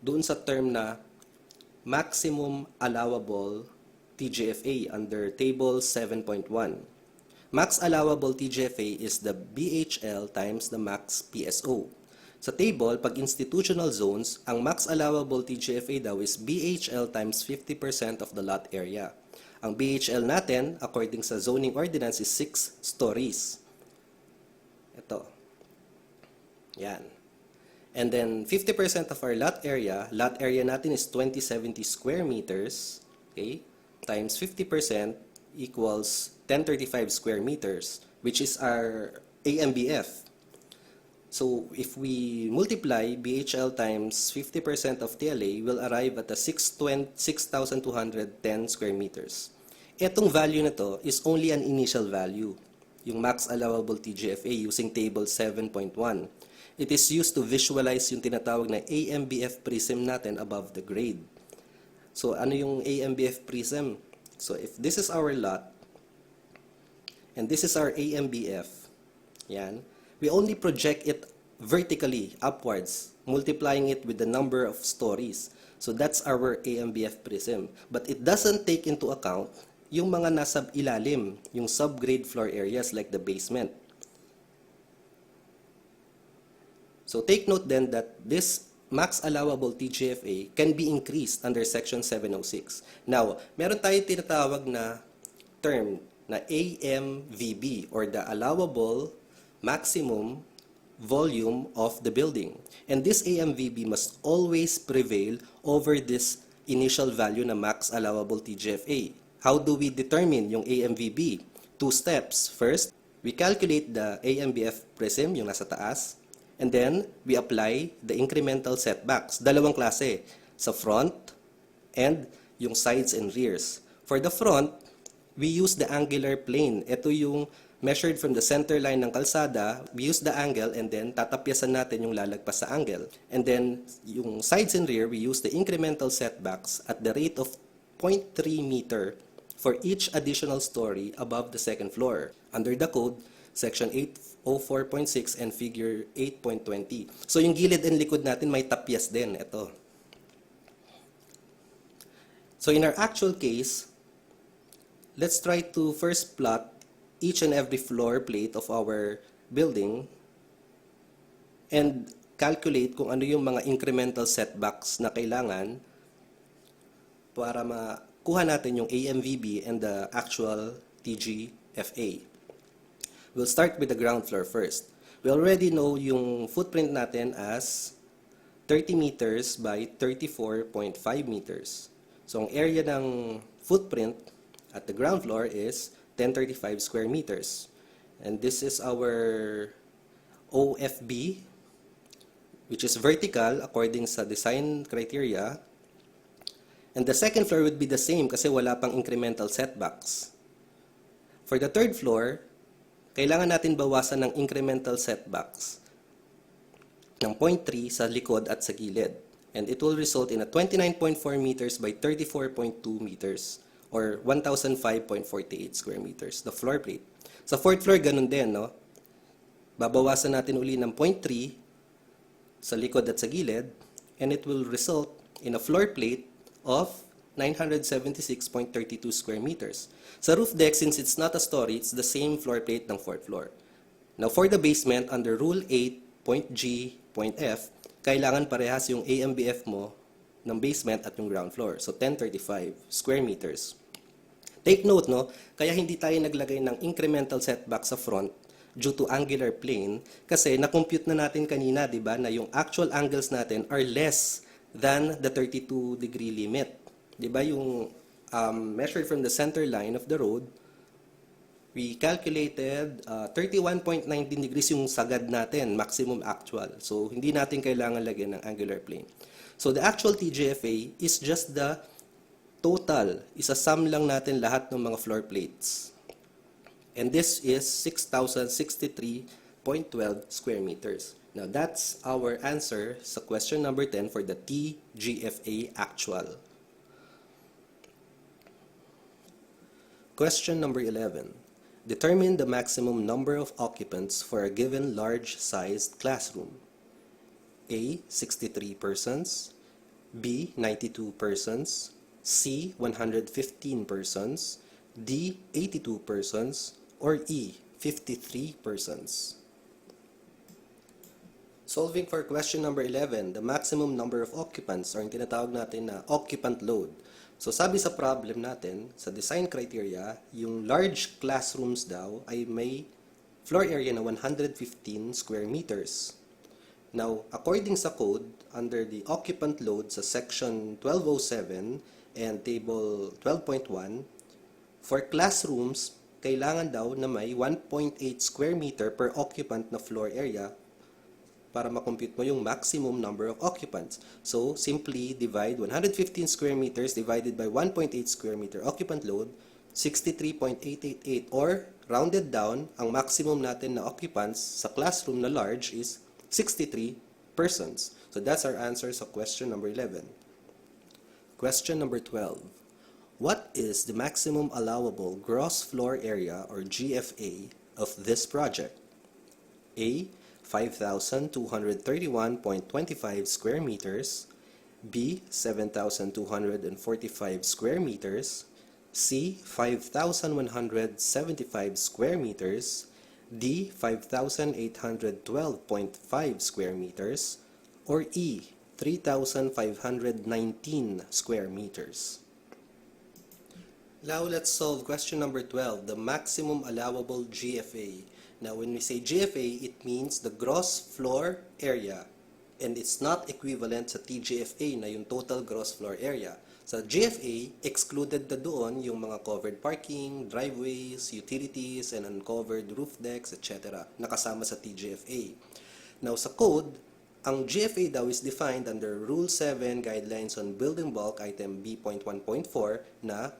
Speaker 1: doon sa term na maximum allowable TGFA under table 7.1. Max allowable TGFA is the BHL times the max PSO. Sa table, pag institutional zones, ang max allowable TGFA daw is BHL times 50% of the lot area. Ang BHL natin, according sa zoning ordinance, is 6 stories. Ito. Yan. And then 50% of our lot area natin is 2070 square meters, okay? Times 50% equals 1035 square meters, which is our AMBF. So if we multiply BHL times 50% of TLA, we'll arrive at a 6,210 square meters. Etong value na to is only an initial value, yung max allowable TGFA using table 7.1. It is used to visualize yung tinatawag na AMBF prism natin above the grade. So ano yung AMBF prism? So if this is our lot, and this is our AMBF, yan, we only project it vertically upwards multiplying it with the number of stories. So that's our AMBF prism. But it doesn't take into account yung mga nasa ilalim, yung subgrade floor areas like the basement. So take note then that this max allowable TGFA can be increased under Section 706. Now, meron tayo tinatawag na term na AMVB or the allowable maximum volume of the building. And this AMVB must always prevail over this initial value na max allowable TGFA. How do we determine yung AMVB? Two steps. First, we calculate the AMBF prism, yung nasa taas, and then we apply the incremental setbacks. Dalawang klase, sa front and yung sides and rears. For the front, we use the angular plane. Ito yung measured from the center line ng kalsada, we use the angle and then tatapyasan natin yung lalagpas sa angle. And then, yung sides and rear, we use the incremental setbacks at the rate of 0.3 meter for each additional story above the second floor. Under the code, Section 804.6 and Figure 8.20. So, yung gilid and likod natin may tapyas din. Ito. So, in our actual case, let's try to first plot each and every floor plate of our building and calculate kung ano yung mga incremental setbacks na kailangan para makuha natin yung AMVB and the actual TGFA. We'll start with the ground floor first. We already know yung footprint natin as 30 meters by 34.5 meters. So ang area ng footprint at the ground floor is 1035 square meters. And this is our OFB, which is vertical according sa design criteria. And the second floor would be the same kasi wala pang incremental setbacks. For the third floor, kailangan natin bawasan ng incremental setbacks ng 0.3 sa likod at sa gilid. And it will result in a 29.4 meters by 34.2 meters. Or 1,005.48 square meters, the floor plate. Sa fourth floor, ganun din, no? Babawasan natin uli ng 0.3 sa likod at sa gilid, and it will result in a floor plate of 976.32 square meters. Sa roof deck, since it's not a story, it's the same floor plate ng fourth floor. Now, for the basement, under Rule 8.G.F, kailangan parehas yung AMBF mo ng basement at yung ground floor. So, 1035 square meters. Take note, no? Kaya hindi tayo naglagay ng incremental setback sa front due to angular plane kasi na-compute na natin kanina, di ba, na yung actual angles natin are less than the 32 degree limit. Di ba, yung measured from the center line of the road, we calculated 31.19 degrees yung sagad natin, maximum actual. So, hindi natin kailangan lagyan ng angular plane. So, the actual TGFA is just the total. Isasum lang natin lahat ng mga floor plates. And this is 6,063.12 square meters. Now, that's our answer sa question number 10 for the TGFA actual. Question number 11. Determine the maximum number of occupants for a given large-sized classroom. A. 63 persons. B. 92 persons. C. 115 persons. D. 82 persons. Or E. 53 persons. Solving for question number 11, the maximum number of occupants or yung tinatawag natin na occupant load. So sabi sa problem natin, sa design criteria, yung large classrooms daw ay may floor area na 115 square meters. Now, according sa code, under the occupant load sa section 1207 and table 12.1, for classrooms, kailangan daw na may 1.8 square meter per occupant na floor area para makompute mo yung maximum number of occupants. So, simply divide 115 square meters divided by 1.8 square meter occupant load, 63.888, or rounded down, ang maximum natin na occupants sa classroom na large is 63 persons. So, that's our answer sa question number 11. Question number 12. What is the maximum allowable gross floor area or GFA of this project? A. 5,231.25 square meters, B. 7,245 square meters, C. 5,175 square meters, D. 5,812.5 square meters, or E. 3,519 square meters. Now let's solve question number 12, the maximum allowable GFA. Now when we say GFA, it means the gross floor area, and it's not equivalent sa TGFA na yung total gross floor area. Sa GFA, excluded na doon yung mga covered parking, driveways, utilities, and uncovered roof decks, etc. nakasama sa TGFA. Now sa code, ang GFA daw is defined under Rule 7 Guidelines on Building Bulk Item B.1.4 na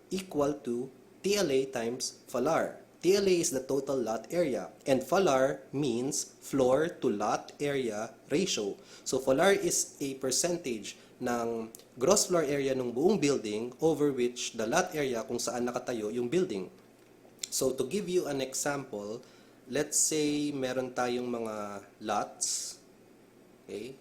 Speaker 1: equal to TLA times FLAR. TLA is the total lot area, and FLAR means floor to lot area ratio. So FLAR is a percentage ng gross floor area ng buong building over which the lot area kung saan nakatayo yung building. So to give you an example, let's say meron tayong mga lots. Okay?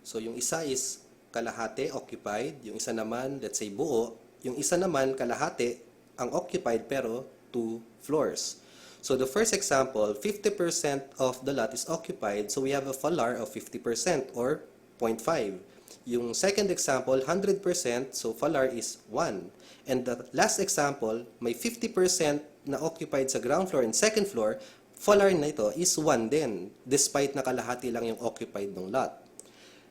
Speaker 1: So yung isa is kalahati occupied, yung isa naman let's say buo, yung isa naman kalahati ang occupied pero 2 floors. So the first example, 50% of the lot is occupied, so we have a FLAR of 50% or 0.5. Yung second example, 100%, so FLAR is 1. And the last example, may 50% na occupied sa ground floor and second floor, FLAR na ito is 1 din, despite nakalahati lang yung occupied ng lot.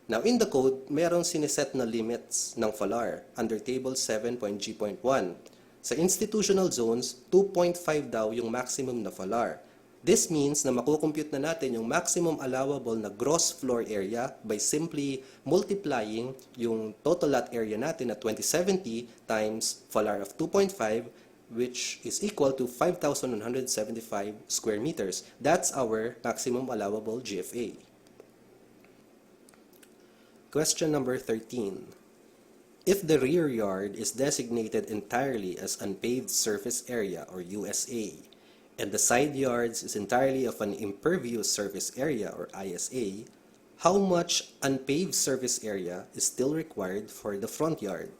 Speaker 1: Now, in the code, mayroong siniset na limits ng FLAR under Table 7.G.1. Sa institutional zones, 2.5 daw yung maximum na FLAR. This means na makukompute na natin yung maximum allowable na gross floor area by simply multiplying yung total lot area natin na 2070 times FLAR of 2.5, which is equal to 5,175 square meters. That's our maximum allowable GFA. Question number 13. If the rear yard is designated entirely as unpaved surface area or USA, and the side yards is entirely of an impervious surface area or ISA, how much unpaved surface area is still required for the front yard?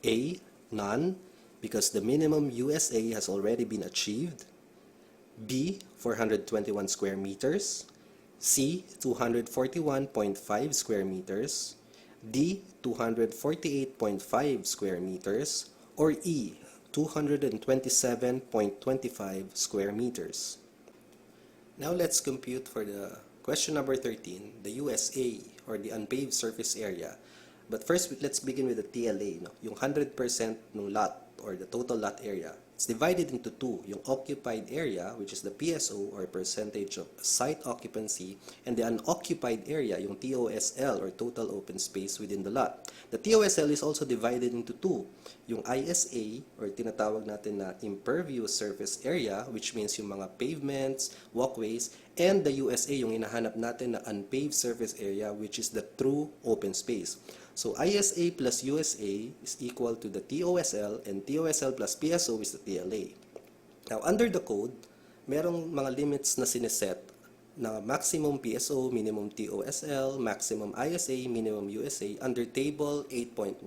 Speaker 1: A. None, because the minimum USA has already been achieved. B. 421 square meters. C. 241.5 square meters. D. 248.5 square meters. Or E. 227.25 square meters. Now let's compute for the question number 13, the USA or the unpaved surface area. But first, let's begin with the TLA, no? Yung 100% ng lot or the total lot area. It's divided into two, yung occupied area, which is the PSO or percentage of site occupancy, and the unoccupied area, yung TOSL or total open space within the lot. The TOSL is also divided into two, yung ISA or tinatawag natin na impervious surface area, which means yung mga pavements, walkways, and the USA, yung hinahanap natin na unpaved surface area, which is the true open space. So ISA plus USA is equal to the TOSL, and TOSL plus PSO is the TLA. Now, under the code, merong mga limits na sineset na maximum PSO, minimum TOSL, maximum ISA, minimum USA under Table 8.1.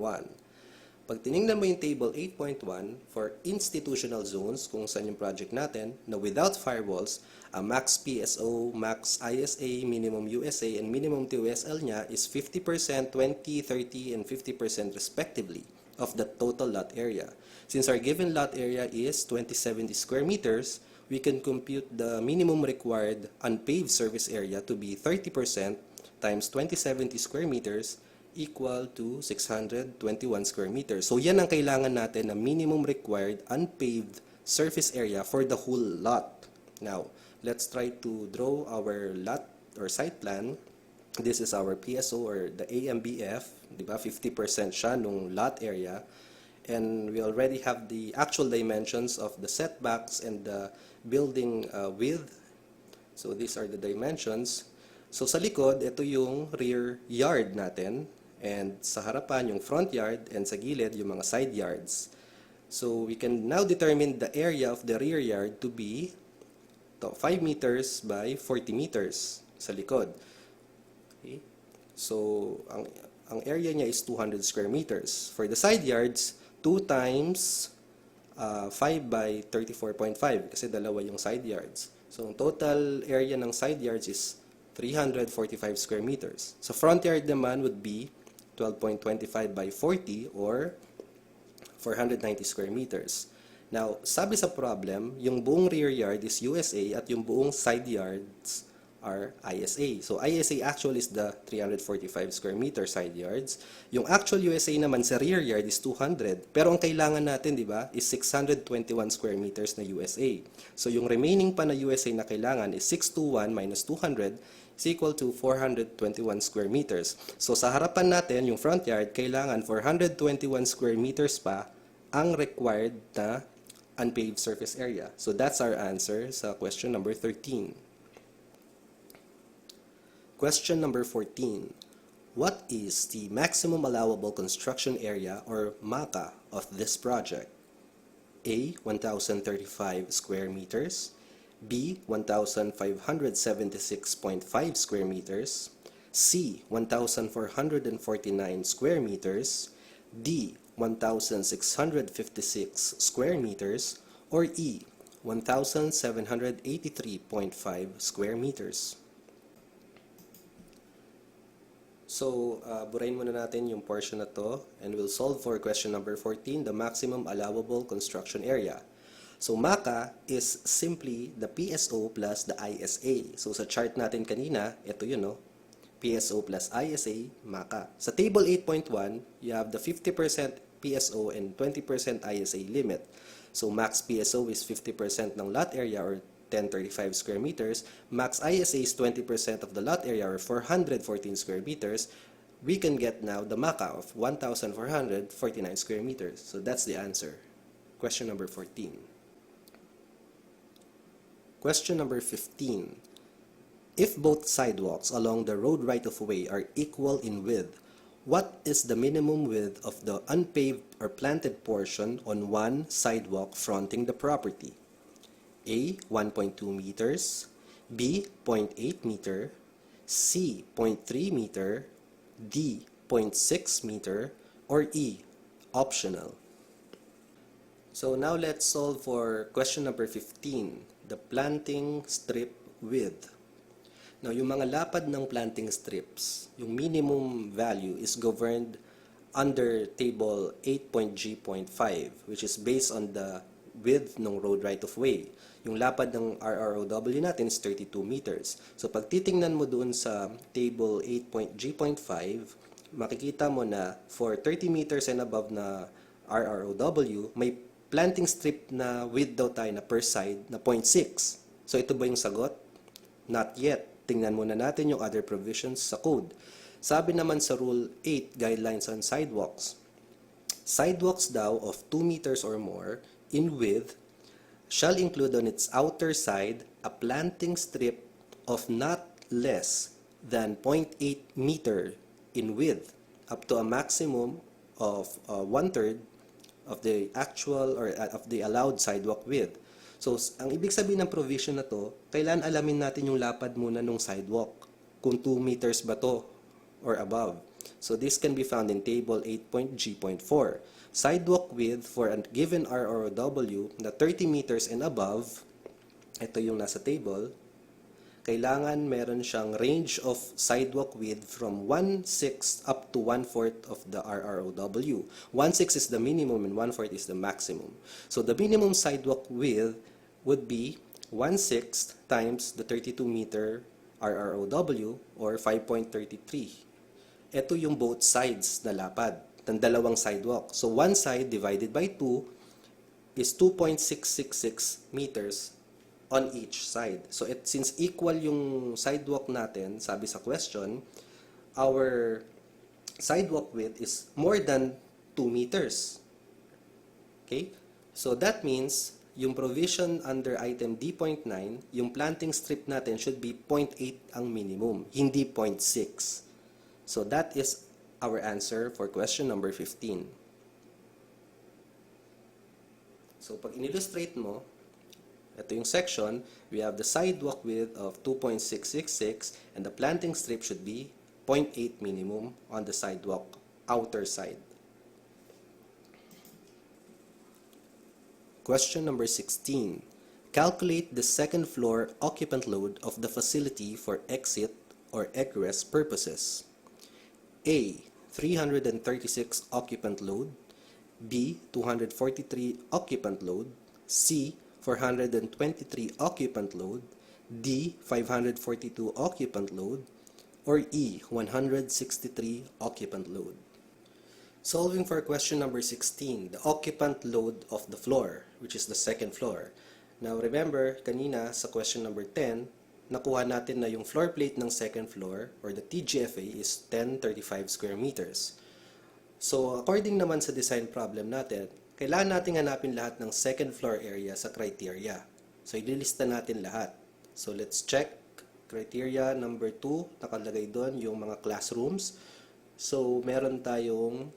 Speaker 1: Pag tinignan mo yung Table 8.1 for institutional zones, kung saan yung project natin, na without firewalls, max PSO, max ISA, minimum USA, and minimum TOSL niya is 50%, 20%, 30%, and 50% respectively of the total lot area. Since our given lot area is 2070 square meters, we can compute the minimum required unpaved surface area to be 30% times 2070 square meters equal to 621 square meters. So yan ang kailangan natin na minimum required unpaved surface area for the whole lot. Now, let's try to draw our lot or site plan. This is our PSO or the AMBF, di ba? 50% siya nung lot area. And we already have the actual dimensions of the setbacks and the building width. So these are the dimensions. So sa likod, ito yung rear yard natin. And sa harapan, yung front yard. And sa gilid, yung mga side yards. So we can now determine the area of the rear yard to be to 5 meters by 40 meters sa likod. Okay? So, ang area niya is 200 square meters. For the side yards, 2 times 5 by 34.5 kasi dalawa yung side yards. So, ang total area ng side yards is 345 square meters. So, front yard naman would be 12.25 by 40 or 490 square meters. Now, sabi sa problem, yung buong rear yard is USA at yung buong side yards are ISA. So, ISA actual is the 345 square meter side yards. Yung actual USA naman sa rear yard is 200. Pero ang kailangan natin, di ba, is 621 square meters na USA. So, yung remaining pa na USA na kailangan is 621 minus 200 is equal to 421 square meters. So, sa harapan natin, yung front yard, kailangan 421 square meters pa ang required na unpaved surface area. So, that's our answer sa question number 13. Question number 14. What is the maximum allowable construction area or MACA of this project? A. 1,035 square meters. B. 1,576.5 square meters. C. 1,449 square meters. D. 1,656 square meters. Or E. 1,783.5 square meters. So, burahin muna natin yung portion na to and we'll solve for question number 14, the maximum allowable construction area. So, MACA is simply the PSO plus the ISA. So, sa chart natin kanina, ito yun, no? PSO plus ISA, MACA. Sa table 8.1, you have the 50% PSO and 20% ISA limit. So, max PSO is 50% ng lot area or 1035 square meters, max ISA is 20% of the lot area or 414 square meters, we can get now the MACA of 1,449 square meters. So that's the answer. Question number 14. Question number 15. If both sidewalks along the road right-of-way are equal in width, what is the minimum width of the unpaved or planted portion on one sidewalk fronting the property? A. 1.2 meters, B. 0.8 meter, C. 0.3 meter, D. 0.6 meter, or E. Optional. So now let's solve for question number 15, the planting strip width. Now yung mga lapad ng planting strips, yung minimum value is governed under table 8.G.5, which is based on the width ng road right-of-way. Yung lapad ng RROW natin is 32 meters. So, pag titingnan mo doon sa table 8.G.5, makikita mo na for 30 meters and above na RROW, may planting strip na width daw tayo na per side na 0.6. So, ito ba yung sagot? Not yet. Tingnan muna natin yung other provisions sa code. Sabi naman sa Rule 8, Guidelines on Sidewalks, sidewalks daw of 2 meters or more in width shall include on its outer side a planting strip of not less than 0.8 meter in width up to a maximum of 1/3 of the actual or of the allowed sidewalk width. So, ang ibig sabihin ng provision na to, kailan alamin natin yung lapad muna ng sidewalk, kung 2 meters ba to or above. So, this can be found in table 8.G.4. Sidewalk width for a given RROW na 30 meters and above, ito yung nasa table, kailangan meron siyang range of sidewalk width from 1/6 up to 1/4 of the RROW. 1/6 is the minimum and 1/4 is the maximum. So the minimum sidewalk width would be 1/6 times the 32 meter RROW or 5.33. Ito yung both sides na lapad ng dalawang sidewalk. So, one side divided by 2 is 2.666 meters on each side. So, since equal yung sidewalk natin, sabi sa question, our sidewalk width is more than 2 meters. Okay? So, that means, yung provision under item D.9, yung planting strip natin should be 0.8 ang minimum, hindi 0.6. So, that is our answer for question number 15. So, pag in-illustrate mo, Ito yung section. We have the sidewalk width of 2.666 and the planting strip should be 0.8 minimum on the sidewalk outer side. Question number 16. Calculate the second floor occupant load of the facility for exit or egress purposes. A. 336 occupant load. B. 243 occupant load. C. 423 occupant load. D. 542 occupant load. Or E. 163 occupant load. Solving for question number 16, the occupant load of the floor, which is the second floor. Now remember, kanina sa question number 10, nakuha natin na yung floor plate ng second floor or the TGFA is 1035 square meters. So according naman sa design problem natin, kailangan natin hanapin lahat ng second floor area sa criteria. So ililista natin lahat. So let's check. Criteria number 2, nakalagay doon yung mga classrooms. So meron tayong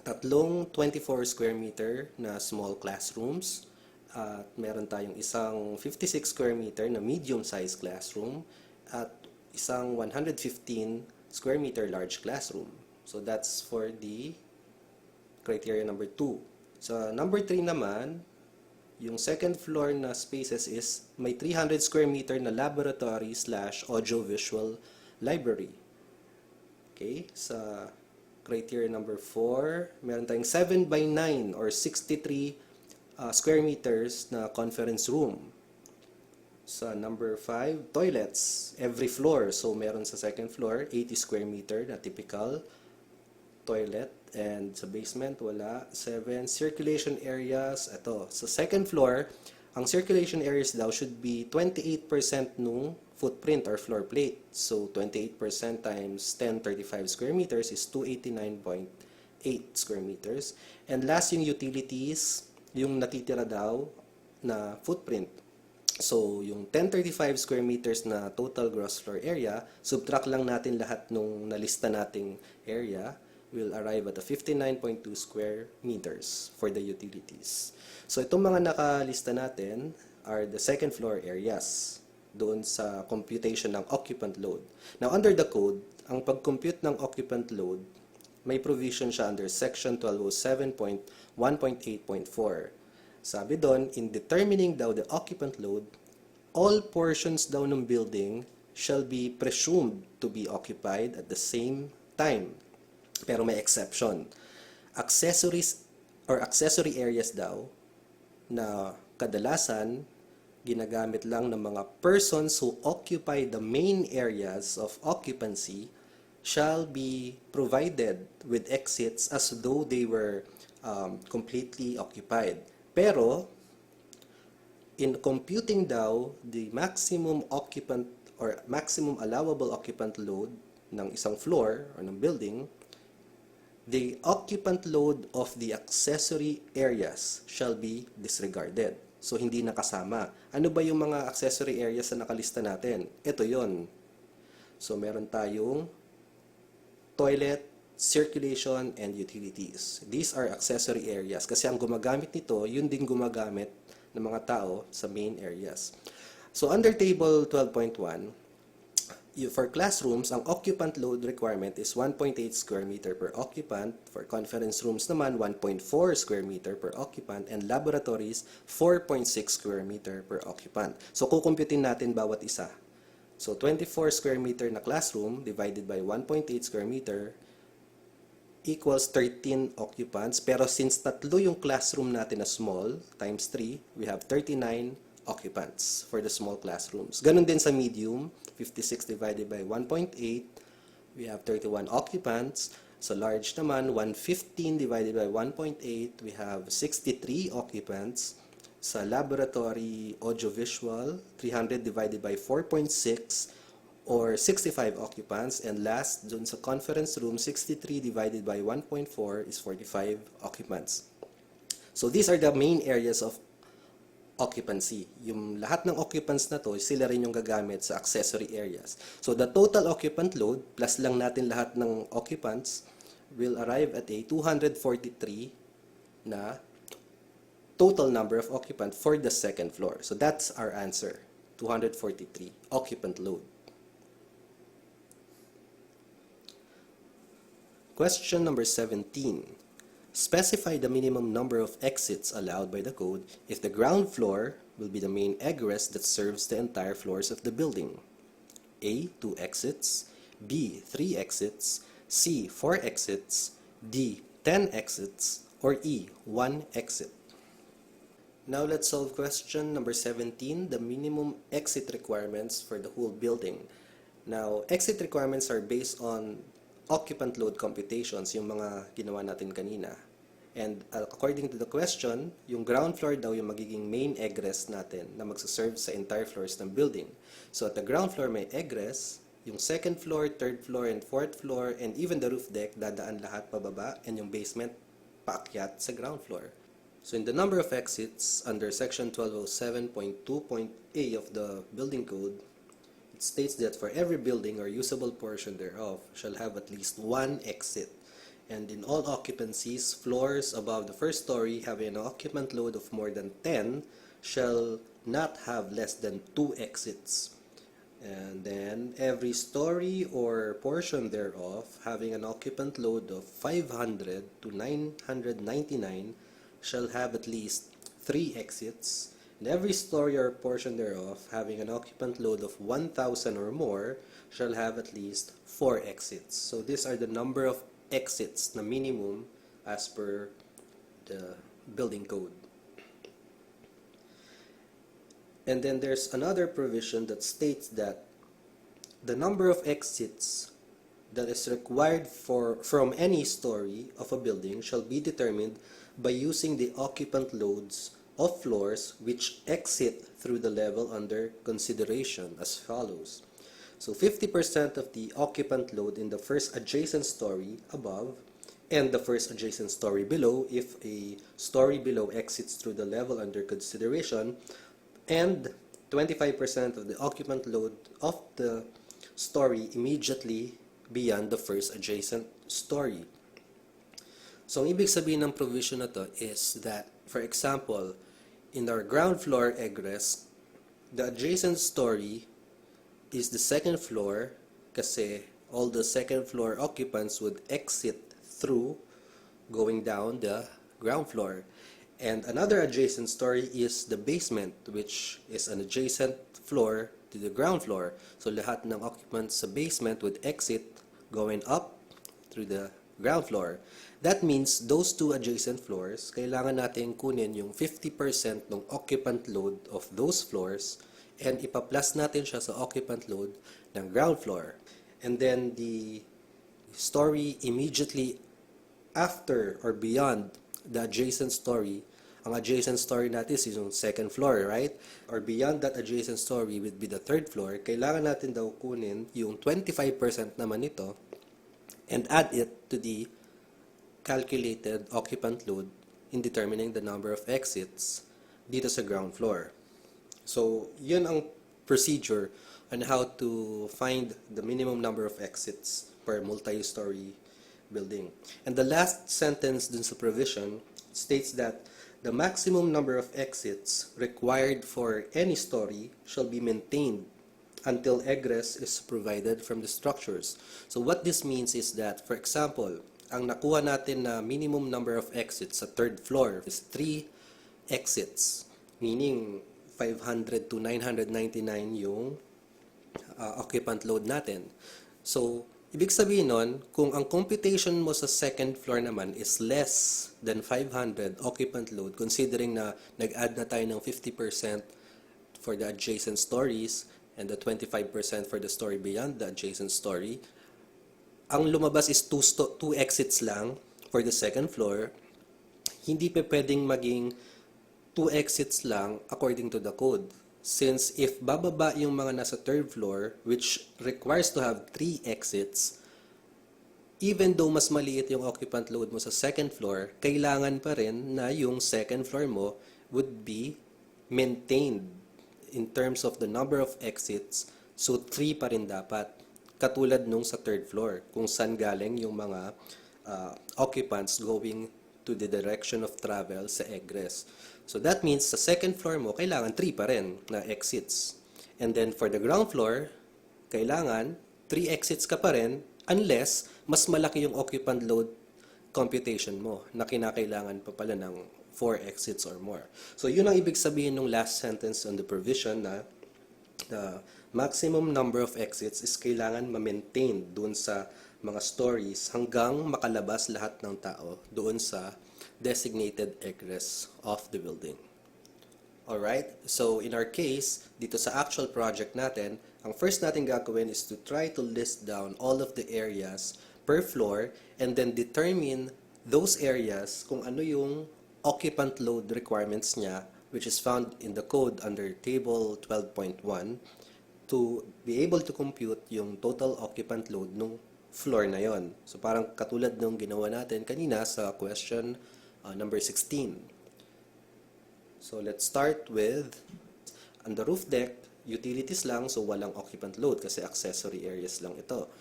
Speaker 1: tatlong 24 square meter na small classrooms. At meron tayong isang 56 square meter na medium-sized classroom at isang 115 square meter large classroom. So that's for the criteria number 2. So number 3 naman, yung second floor na spaces is may 300 square meter na laboratory / audiovisual library. Okay, sa criteria number 4, meron tayong 7 by 9 or 63 square meters na conference room. Sa number 5, toilets, every floor. So meron sa second floor, 80 square meter na typical toilet. And sa basement, wala. 7, circulation areas. Ito, sa second floor, ang circulation areas daw should be 28% nung footprint or floor plate. So 28% times 1035 square meters is 289.8 square meters. And last, yung utilities, yung natitira daw na footprint. So, yung 1035 square meters na total gross floor area, subtract lang natin lahat nung nalista nating area, will arrive at a 59.2 square meters for the utilities. So, itong mga nakalista natin are the second floor areas doon sa computation ng occupant load. Now, under the code, ang pag-compute ng occupant load, may provision siya under section 1207.1.8.4. Sabi doon, in determining daw the occupant load, all portions daw ng building shall be presumed to be occupied at the same time. Pero may exception. Accessories or accessory areas daw na kadalasan ginagamit lang ng mga persons who occupy the main areas of occupancy shall be provided with exits as though they were completely occupied. Pero, in computing daw the maximum occupant or maximum allowable occupant load ng isang floor or ng building, the occupant load of the accessory areas shall be disregarded. So, hindi nakasama. Ano ba yung mga accessory areas na nakalista natin? Ito yon. So, meron tayong toilet, circulation, and utilities. These are accessory areas. Kasi ang gumagamit nito, yun din gumagamit ng mga tao sa main areas. So, under table 12.1, for classrooms, ang occupant load requirement is 1.8 square meter per occupant. For conference rooms naman, 1.4 square meter per occupant. And laboratories, 4.6 square meter per occupant. So, kukumputin natin bawat isa. So, 24 square meter na classroom divided by 1.8 square meter equals 13 occupants. Pero since tatlo yung classroom natin na small, times 3, we have 39 occupants for the small classrooms. Ganun din sa medium, 56 divided by 1.8, we have 31 occupants. Sa large naman, 115 divided by 1.8, we have 63 occupants. Sa laboratory audiovisual, 300 divided by 4.6 or 65 occupants. And last, dun sa conference room, 63 divided by 1.4 is 45 occupants. So these are the main areas of occupancy. Yung lahat ng occupants na to, sila rin yung gagamit sa accessory areas. So the total occupant load, plus lang natin lahat ng occupants, will arrive at a 243 na total number of occupants for the second floor. So that's our answer, 243 occupant load. Question number 17. Specify the minimum number of exits allowed by the code if the ground floor will be the main egress that serves the entire floors of the building. A, 2 exits, B, 3 exits, C, 4 exits, D, 10 exits, or E, 1 exit. Now let's solve question number 17, the minimum exit requirements for the whole building. Now, exit requirements are based on occupant load computations, yung mga ginawa natin kanina. And according to the question, yung ground floor daw yung magiging main egress natin na magsaserve sa entire floors ng building. So at the ground floor may egress, yung second floor, third floor, and fourth floor, and even the roof deck, dadaan lahat pababa, and yung basement paakyat sa ground floor. So in the number of exits under section 1207.2.a of the building code, it states that for every building or usable portion thereof shall have at least 1 exit. And in all occupancies, floors above the first story having an occupant load of more than 10 shall not have less than 2 exits. And then every story or portion thereof having an occupant load of 500 to 999 shall have at least 3 exits. And every story or portion thereof having an occupant load of 1,000 or more shall have at least 4 exits. So these are the number of exits na minimum as per the building code. And then there's another provision that states that the number of exits that is required from any story of a building shall be determined by using the occupant loads of floors which exit through the level under consideration as follows. So 50% of the occupant load in the first adjacent story above and the first adjacent story below if a story below exits through the level under consideration, and 25% of the occupant load of the story immediately beyond the first adjacent story. So ang ibig sabihin ng provision na to is that, for example, in our ground floor egress, the adjacent story is the second floor kasi all the second floor occupants would exit through going down the ground floor. And another adjacent story is the basement, which is an adjacent floor to the ground floor. So lahat ng occupants sa basement would exit going up through the ground floor. That means those two adjacent floors, kailangan natin kunin yung 50% ng occupant load of those floors and ipa-plus natin siya sa occupant load ng ground floor. And then the story immediately after or beyond the adjacent story, ang adjacent story natin is yung second floor, right? Or beyond that adjacent story would be the third floor. Kailangan natin daw kunin yung 25% naman nito and add it to the calculated occupant load in determining the number of exits dito sa ground floor. So, yun ang procedure on how to find the minimum number of exits per multi-story building. And the last sentence dun sa provision states that the maximum number of exits required for any story shall be maintained until egress is provided from the structures. So what this means is that, for example, ang nakuha natin na minimum number of exits sa third floor is 3 exits, meaning 500 to 999 yung occupant load natin. So, ibig sabihin nun, kung ang computation mo sa second floor naman is less than 500 occupant load, considering na nag-add na tayo ng 50% for the adjacent stories and the 25% for the story beyond the adjacent story, ang lumabas is 2 exits lang for the second floor. Hindi pa pwedeng maging 2 exits lang according to the code. Since if bababa yung mga nasa third floor, which requires to have 3 exits, even though mas maliit yung occupant load mo sa second floor, kailangan pa rin na yung second floor mo would be maintained in terms of the number of exits. So 3 pa rin dapat. Katulad nung sa third floor, kung saan galing yung mga occupants going to the direction of travel sa egress. So that means sa second floor mo, kailangan 3 pa rin na exits. And then for the ground floor, kailangan 3 exits ka pa rin unless mas malaki yung occupant load computation mo na kinakailangan pa pala ng 4 exits or more. So yun ang ibig sabihin ng last sentence on the provision na the maximum number of exits is kailangan ma-maintain doon sa mga stories hanggang makalabas lahat ng tao doon sa designated egress of the building. Alright, so in our case, dito sa actual project natin, ang first natin gagawin is to try to list down all of the areas per floor and then determine those areas kung ano yung occupant load requirements niya, which is found in the code under table 12.1, to be able to compute yung total occupant load nung floor na yon. So parang katulad nung ginawa natin kanina sa question number 16. So let's start with, on the roof deck, utilities lang, so walang occupant load kasi accessory areas lang ito.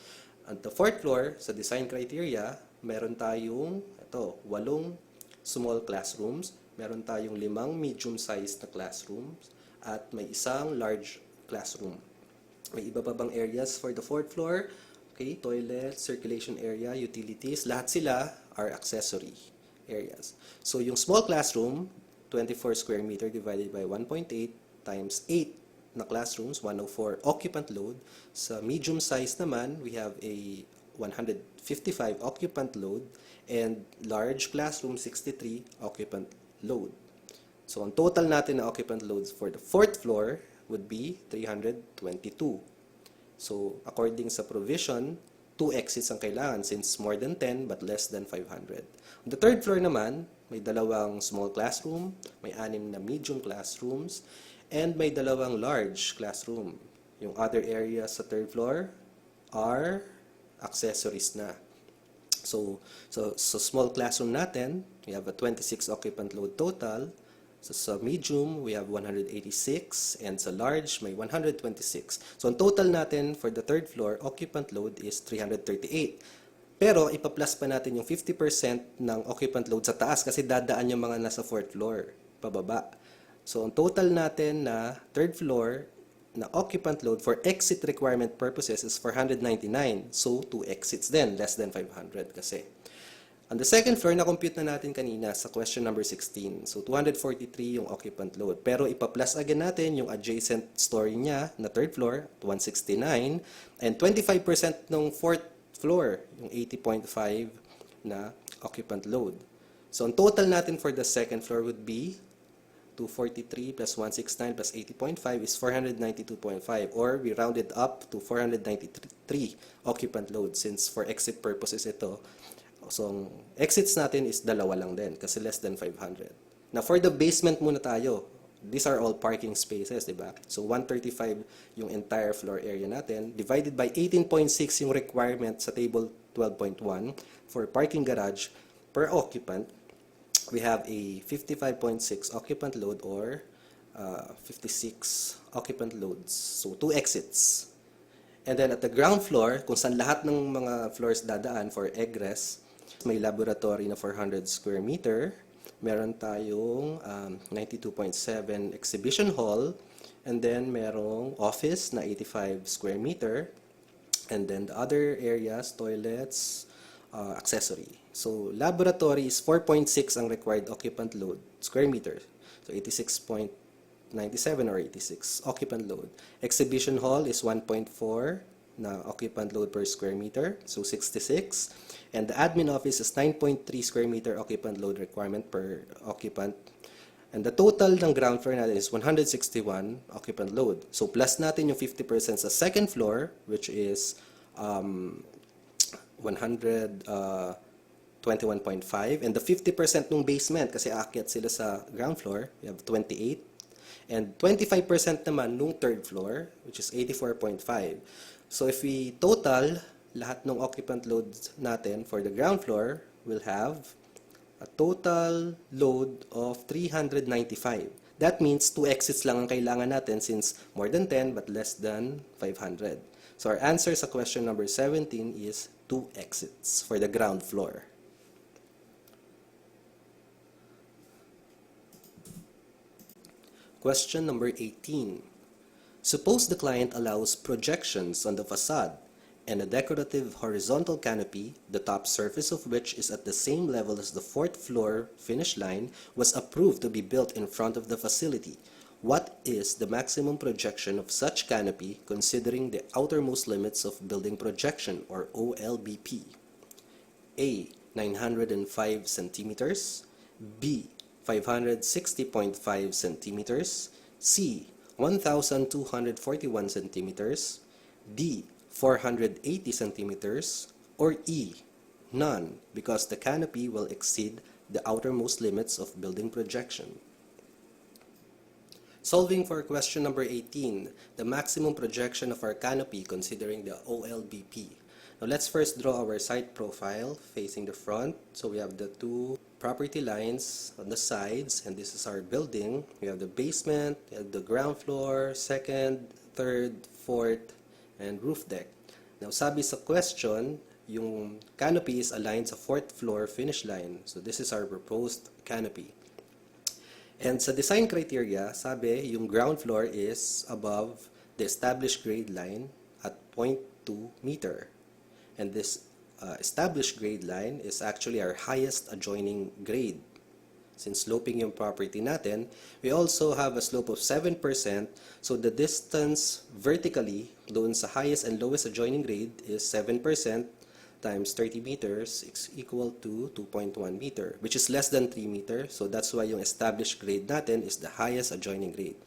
Speaker 1: On the fourth floor, sa design criteria, meron tayong 8 small classrooms, meron tayong 5 medium-sized na classrooms, at may isang large classroom. May iba pa bang areas for the fourth floor? Okay, toilet, circulation area, utilities, lahat sila are accessory areas. So yung small classroom, 24 square meter divided by 1.8 times 8 na classrooms, 104 occupant load. Sa medium size naman, we have a 155 occupant load and large classroom, 63 occupant load. So ang total natin na occupant loads for the fourth floor would be 322. So according sa provision, 2 exits ang kailangan since more than 10 but less than 500. On the third floor naman, may 2 small classroom, may 6 na medium classrooms, and may 2 large classroom. Yung other areas sa third floor are accessories na. So small classroom natin, we have a 26 occupant load total. So sa medium, we have 186, and sa large, may 126. So ang total natin for the third floor, occupant load is 338. Pero ipa-plus pa natin yung 50% ng occupant load sa taas kasi dadaan yung mga nasa fourth floor, pababa. So ang total natin na third floor na occupant load for exit requirement purposes is 499. So 2 exits din, less than 500 kasi. On the second floor, na-compute na natin kanina sa question number 16. So 243 yung occupant load. Pero ipa-plus again natin yung adjacent story niya na third floor, 169, and 25% ng fourth floor, yung 80.5 na occupant load. So ang total natin for the second floor would be 243 plus 169 plus 80.5 is 492.5, or we rounded up to 493 occupant load since for exit purposes ito. So ang exits natin is 2 lang din kasi less than 500. Now for the basement muna tayo. These are all parking spaces, diba? So 135 yung entire floor area natin divided by 18.6 yung requirement sa table 12.1 for parking garage per occupant. We have a 55.6 occupant load or 56 occupant loads. So 2 exits. And then at the ground floor, kung saan lahat ng mga floors dadaan for egress, may laboratory na 400 square meter. Meron tayong 92.7 exhibition hall, and then merong office na 85 square meter, and then the other areas, toilets, accessory. So laboratory is 4.6 ang required occupant load, square meter. So 86.97 or 86 occupant load. Exhibition hall is 1.4 na occupant load per square meter, so 66. And the admin office is 9.3 square meter occupant load requirement per occupant. And the total ng ground floor natin is 161 occupant load. So plus natin yung 50% sa second floor, which is 121.5, and the 50% ng basement kasi aakyat sila sa ground floor, we have 28. And 25% naman nung third floor, which is 84.5. So if we total lahat ng occupant loads natin for the ground floor, will have a total load of 395. That means 2 exits lang ang kailangan natin since more than 10 but less than 500. So our answer sa question number 17 is 2 exits for the ground floor. Question number 18. Suppose the client allows projections on the facade and a decorative horizontal canopy, the top surface of which is at the same level as the fourth floor finish line, was approved to be built in front of the facility. What is the maximum projection of such canopy considering the outermost limits of building projection, or OLBP? A. 905 centimeters, B. 560.5 centimeters, C. 1,241 centimeters, D. 480 centimeters, or E. None, because the canopy will exceed the outermost limits of building projection. Solving for question number 18, the maximum projection of our canopy considering the OLBP. Now let's first draw our site profile facing the front. So we have the two property lines on the sides, and this is our building. We have the basement, we have the ground floor, second, third, fourth, and roof deck. Now sabi sa question, yung canopy is aligned sa fourth floor finish line. So this is our proposed canopy. And sa design criteria, sabi yung ground floor is above the established grade line at 0.2 meter. And this established grade line is actually our highest adjoining grade. Since sloping yung property natin, we also have a slope of 7%, so the distance vertically doon sa highest and lowest adjoining grade is 7% times 30 meters is equal to 2.1 meter, which is less than 3 meter, so that's why yung established grade natin is the highest adjoining grade.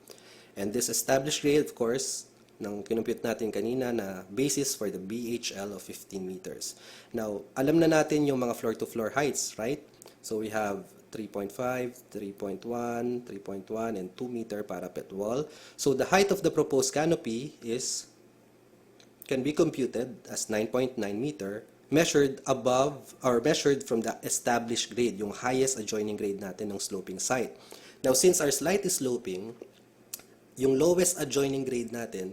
Speaker 1: And this established grade, of course, nang kinumpute natin kanina na basis for the BHL of 15 meters. Now, alam na natin yung mga floor-to-floor heights, right? So we have 3.5, 3.1, 3.1, and 2 meter parapet wall. So the height of the proposed canopy can be computed as 9.9 meter, measured above or measured from the established grade, yung highest adjoining grade natin ng sloping site. Now, since our site is sloping, yung lowest adjoining grade natin,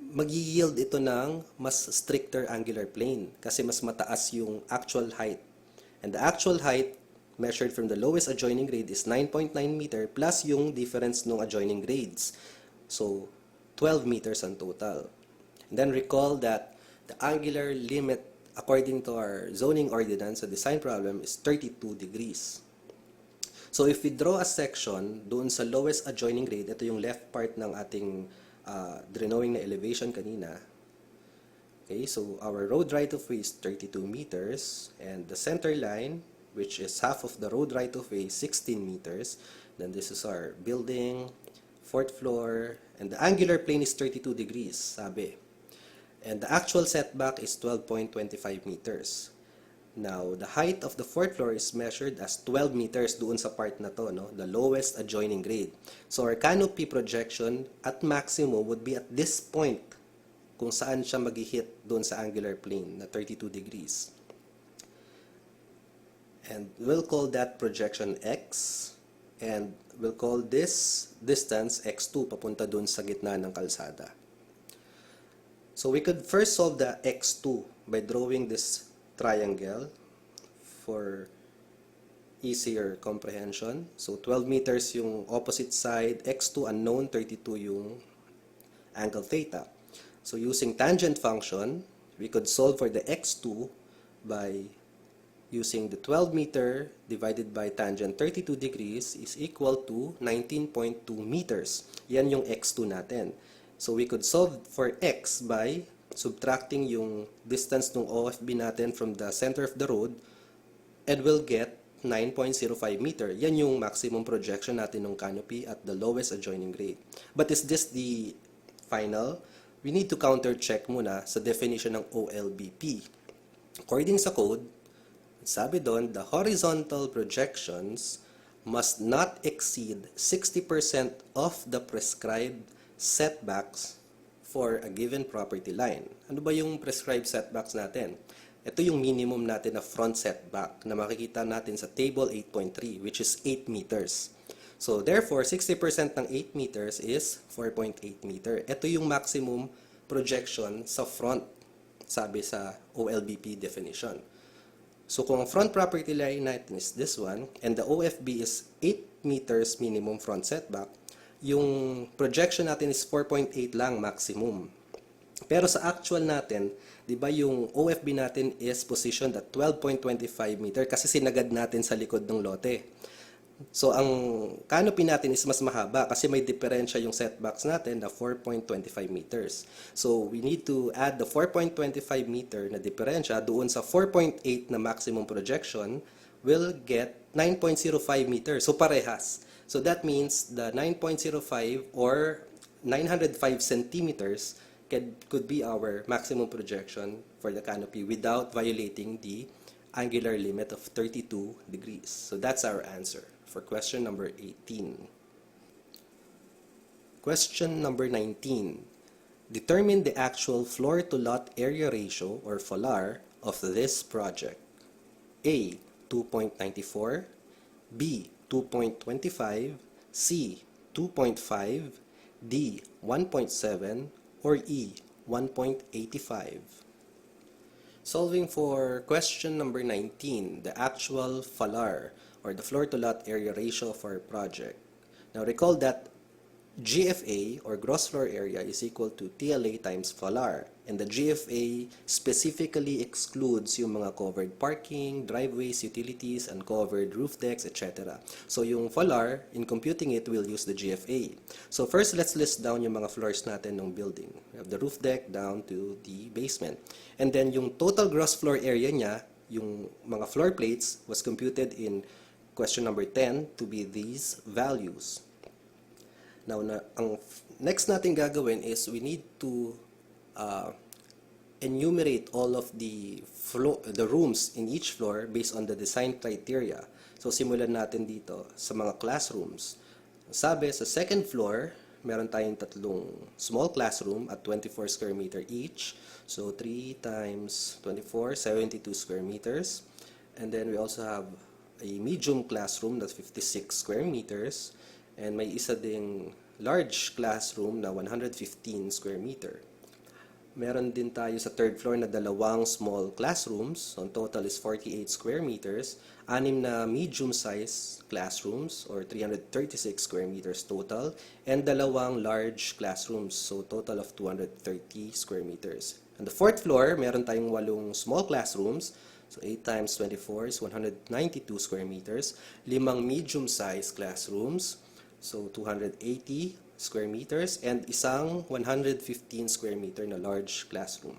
Speaker 1: mag-yield ito ng mas stricter angular plane kasi mas mataas yung actual height. And the actual height measured from the lowest adjoining grade is 9.9 meter plus yung difference ng adjoining grades. So, 12 meters ang total. And then recall that the angular limit according to our zoning ordinance, a design problem, is 32 degrees. So if we draw a section doon sa lowest adjoining grade, ito yung left part ng ating drawing na elevation kanina. Okay, so our road right-of-way is 32 meters, and the center line, which is half of the road right-of-way, 16 meters. Then this is our building, fourth floor, and the angular plane is 32 degrees, sabi. And the actual setback is 12.25 meters. Now, the height of the fourth floor is measured as 12 meters doon sa part na to, no? The lowest adjoining grade. So, our canopy projection at maximum would be at this point kung saan siya mag-hit doon sa angular plane na 32 degrees. And we'll call that projection X, and we'll call this distance X2 papunta doon sa gitna ng kalsada. So, we could first solve the X2 by drawing this triangle for easier comprehension. So 12 meters yung opposite side, x2 unknown, 32 yung angle theta. So using tangent function, we could solve for the x2 by using the 12 meter divided by tangent 32 degrees is equal to 19.2 meters. Yan yung x2 natin. So we could solve for x by subtracting yung distance ng OFB natin from the center of the road, and we'll get 9.05 meter. Yan yung maximum projection natin ng canopy at the lowest adjoining grade. But is this the final? We need to counter-check muna sa definition ng OLBP. According sa code, sabi doon, the horizontal projections must not exceed 60% of the prescribed setbacks for a given property line. Ano ba yung prescribed setbacks natin? Ito yung minimum natin na front setback na makikita natin sa table 8.3, which is 8 meters. So therefore, 60% ng 8 meters is 4.8 meter. Ito yung maximum projection sa front, sabi sa OLBP definition. So kung ang front property line natin is this one, and the OFB is 8 meters minimum front setback, yung projection natin is 4.8 lang maximum. Pero sa actual natin, di ba yung OFB natin is positioned at 12.25 meter kasi sinagad natin sa likod ng lote. So, ang canopy natin is mas mahaba kasi may diferensya yung setbacks natin na 4.25 meters. So, we need to add the 4.25 meter na diferensya doon sa 4.8 na maximum projection will get 9.05 meters. So, parehas. So, that means the 9.05 or 905 centimeters could be our maximum projection for the canopy without violating the angular limit of 32 degrees. So, that's our answer for question number 18. Question number 19. Determine the actual floor-to-lot area ratio or FLAR of this project. A. 2.94, B. 2.25, C. 2.5, D. 1.7, or E. 1.85. Solving for question number 19, the actual FLAR, or the floor-to-lot area ratio of our project. Now recall that GFA, or gross floor area, is equal to TLA times FLAR. And the GFA specifically excludes yung mga covered parking, driveways, utilities, uncovered roof decks, etc. So yung FLAR, in computing it, we'll use the GFA. So first, let's list down yung mga floors natin ng building. We have the roof deck down to the basement. And then yung total gross floor area niya, yung mga floor plates, was computed in question number 10 to be these values. Now, ang next natin gagawin is we need to enumerate all of the rooms in each floor based on the design criteria. So, simulan natin dito sa mga classrooms. Sabi, sa second floor, meron tayong tatlong small classroom at 24 square meter each. So, 3 times 24, 72 square meters. And then, we also have a medium classroom that's 56 square meters. And may isa ding large classroom na 115 square meter. Meron din tayo sa third floor na dalawang small classrooms. So, ang total is 48 square meters. 6 na medium-size classrooms or 336 square meters total. And dalawang large classrooms. So, total of 230 square meters. On the fourth floor, meron tayong 8 small classrooms. So, 8 times 24 is 192 square meters. 5 medium-size classrooms. So, 280 square meters and isang 115 square meter na large classroom.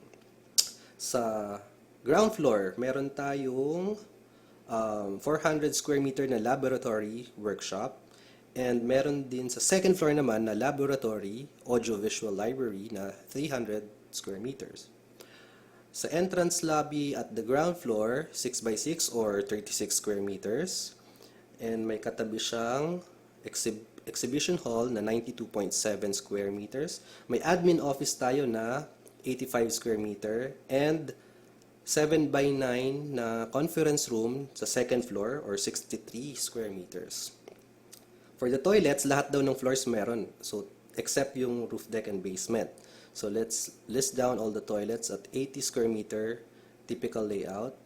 Speaker 1: Sa ground floor, meron tayong 400 square meter na laboratory workshop and meron din sa second floor naman na laboratory audiovisual library na 300 square meters. Sa entrance lobby at the ground floor, 6x6 or 36 square meters and may katabi siyang exhibition hall na 92.7 square meters. May admin office tayo na 85 square meter and 7x9 na conference room sa second floor or 63 square meters. For the toilets, lahat daw ng floors meron. So, except yung roof deck and basement. So, let's list down all the toilets at 80 square meter typical layout.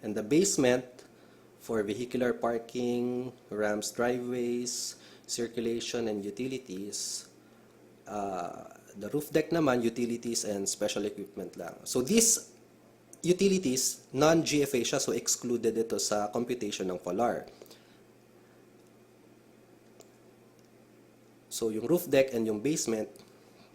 Speaker 1: And the basement for vehicular parking, ramps, driveways, circulation, and utilities. The roof deck naman, utilities and special equipment lang. So, these utilities, non-GFA siya, so excluded ito sa computation ng FLAR. So, yung roof deck and yung basement,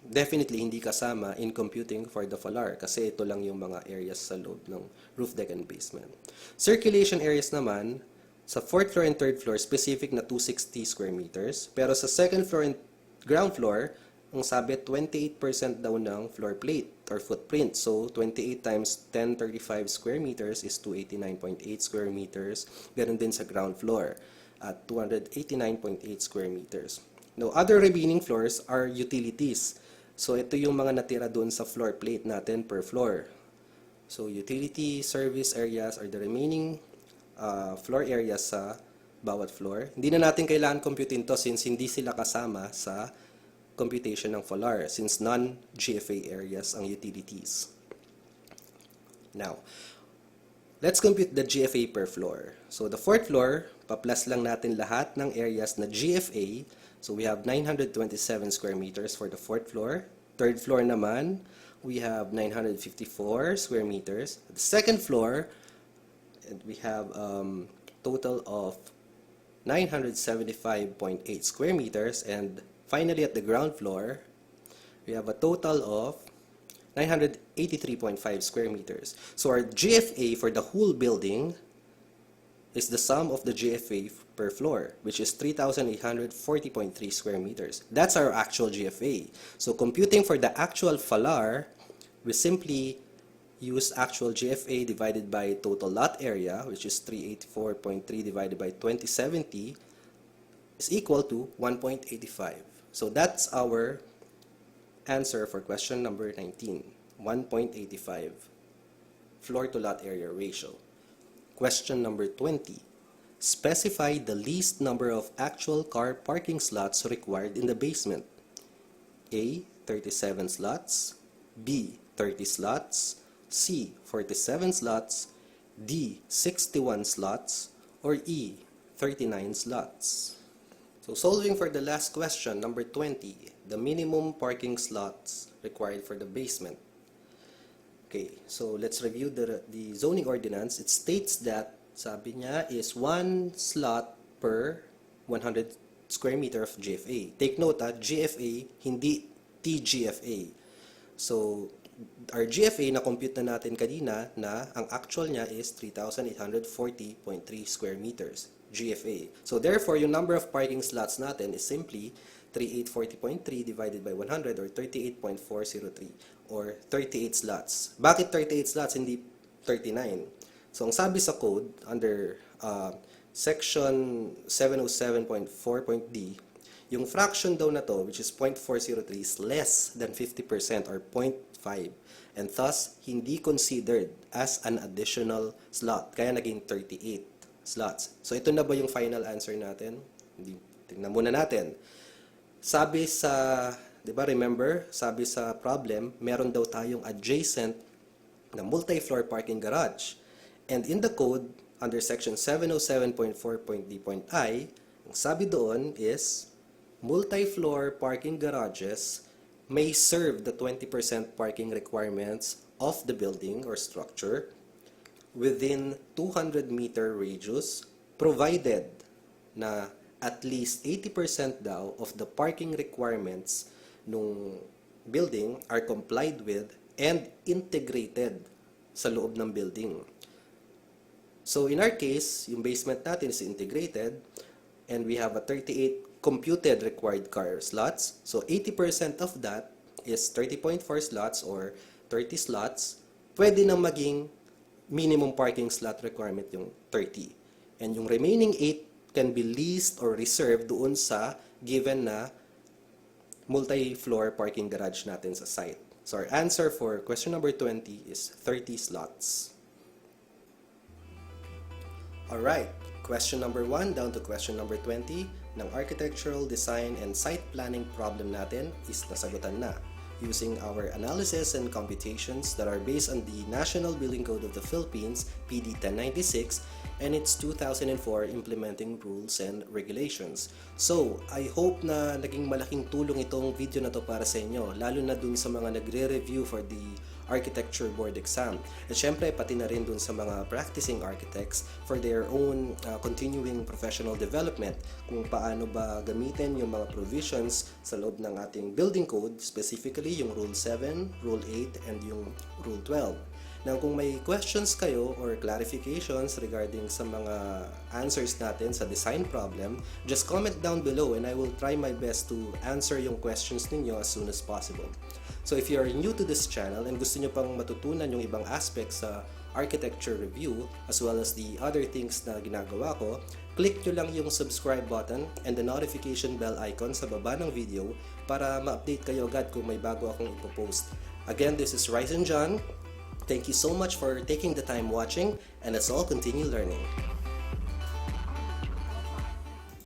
Speaker 1: definitely hindi kasama in computing for the FLAR kasi ito lang yung mga areas sa loob ng roof deck and basement. Circulation areas naman, sa 4th floor and 3rd floor, specific na 260 square meters. Pero sa 2nd floor and ground floor, ang sabi, 28% daw ng floor plate or footprint. So, 28 times 1035 square meters is 289.8 square meters. Ganun din sa ground floor at 289.8 square meters. Now, other remaining floors are utilities. So, ito yung mga natira doon sa floor plate natin per floor. So, utility service areas are the remaining floor areas sa bawat floor. Hindi na natin kailangan computin to since hindi sila kasama sa computation ng FLAR since non-GFA areas ang utilities. Now, let's compute the GFA per floor. So, the 4th floor, pa-plus lang natin lahat ng areas na GFA. So we have 927 square meters for the 4th floor. 3rd floor naman, we have 954 square meters. The 2nd floor, and we have total of 975.8 square meters. And finally, at the ground floor, we have a total of 983.5 square meters. So our GFA for the whole building is the sum of the GFA per floor, which is 3,840.3 square meters. That's our actual GFA. So computing for the actual FLAR, we simply use actual GFA divided by total lot area, which is 384.3 divided by 2070, is equal to 1.85. So that's our answer for question number 19, 1.85 floor to lot area ratio. Question number 20. Specify the least number of actual car parking slots required in the basement. A. 37 slots. B. 30 slots. C. 47 slots. D. 61 slots. Or E. 39 slots. So solving for the last question, number 20, the minimum parking slots required for the basement. Okay, so let's review the zoning ordinance. It states that, sabi niya, is 1 slot per 100 square meter of GFA. Take note, GFA, hindi TGFA. So, our GFA, na-compute na natin kanina na ang actual niya is 3,840.3 square meters. GFA. So, therefore, yung number of parking slots natin is simply 3,840.3 divided by 100 or 38.403 or 38 slots. Bakit 38 slots, hindi 39? So, ang sabi sa code, under section 707.4.d, yung fraction daw na to, which is 0.403, is less than 50% or 0.5 and thus, hindi considered as an additional slot. Kaya naging 38 slots. So, ito na ba yung final answer natin? Hindi. Tingnan muna natin. Sabi sa, di ba, remember, sabi sa problem, meron daw tayong adjacent na multi-floor parking garage. And in the code, under section 707.4.d.I, ang sabi doon is, multi-floor parking garages may serve the 20% parking requirements of the building or structure within 200-meter radius, provided na at least 80% daw of the parking requirements nung building are complied with and integrated sa loob ng building. So in our case, yung basement natin is integrated and we have a 38 computed required car slots. So 80% of that is 30.4 slots or 30 slots. Pwede nang maging minimum parking slot requirement yung 30. And yung remaining 8 can be leased or reserved doon sa given na multi-floor parking garage natin sa site. So our answer for question number 20 is 30 slots. Alright, question number 1 down to question number 20 ng architectural design and site planning problem natin is nasagutan na, using our analysis and computations that are based on the National Building Code of the Philippines, PD 1096, and its 2004 implementing rules and regulations. So, I hope na naging malaking tulong itong video na to para sa inyo, lalo na dun sa mga nagre-review for the architecture board exam. At syempre, pati na rin dun sa mga practicing architects for their own continuing professional development, kung paano ba gamitin yung mga provisions sa loob ng ating building code, specifically yung Rule 7, Rule 8, and yung Rule 12. Now, kung may questions kayo or clarifications regarding sa mga answers natin sa design problem, just comment down below and I will try my best to answer yung questions ninyo as soon as possible. So if you are new to this channel and gusto nyo pang matutunan yung ibang aspects sa architecture review as well as the other things na ginagawa ko, click nyo lang yung subscribe button and the notification bell icon sa baba ng video para ma-update kayo agad kung may bago akong ipopost. Again, this is Raison. Thank you so much for taking the time watching, and let's all continue learning.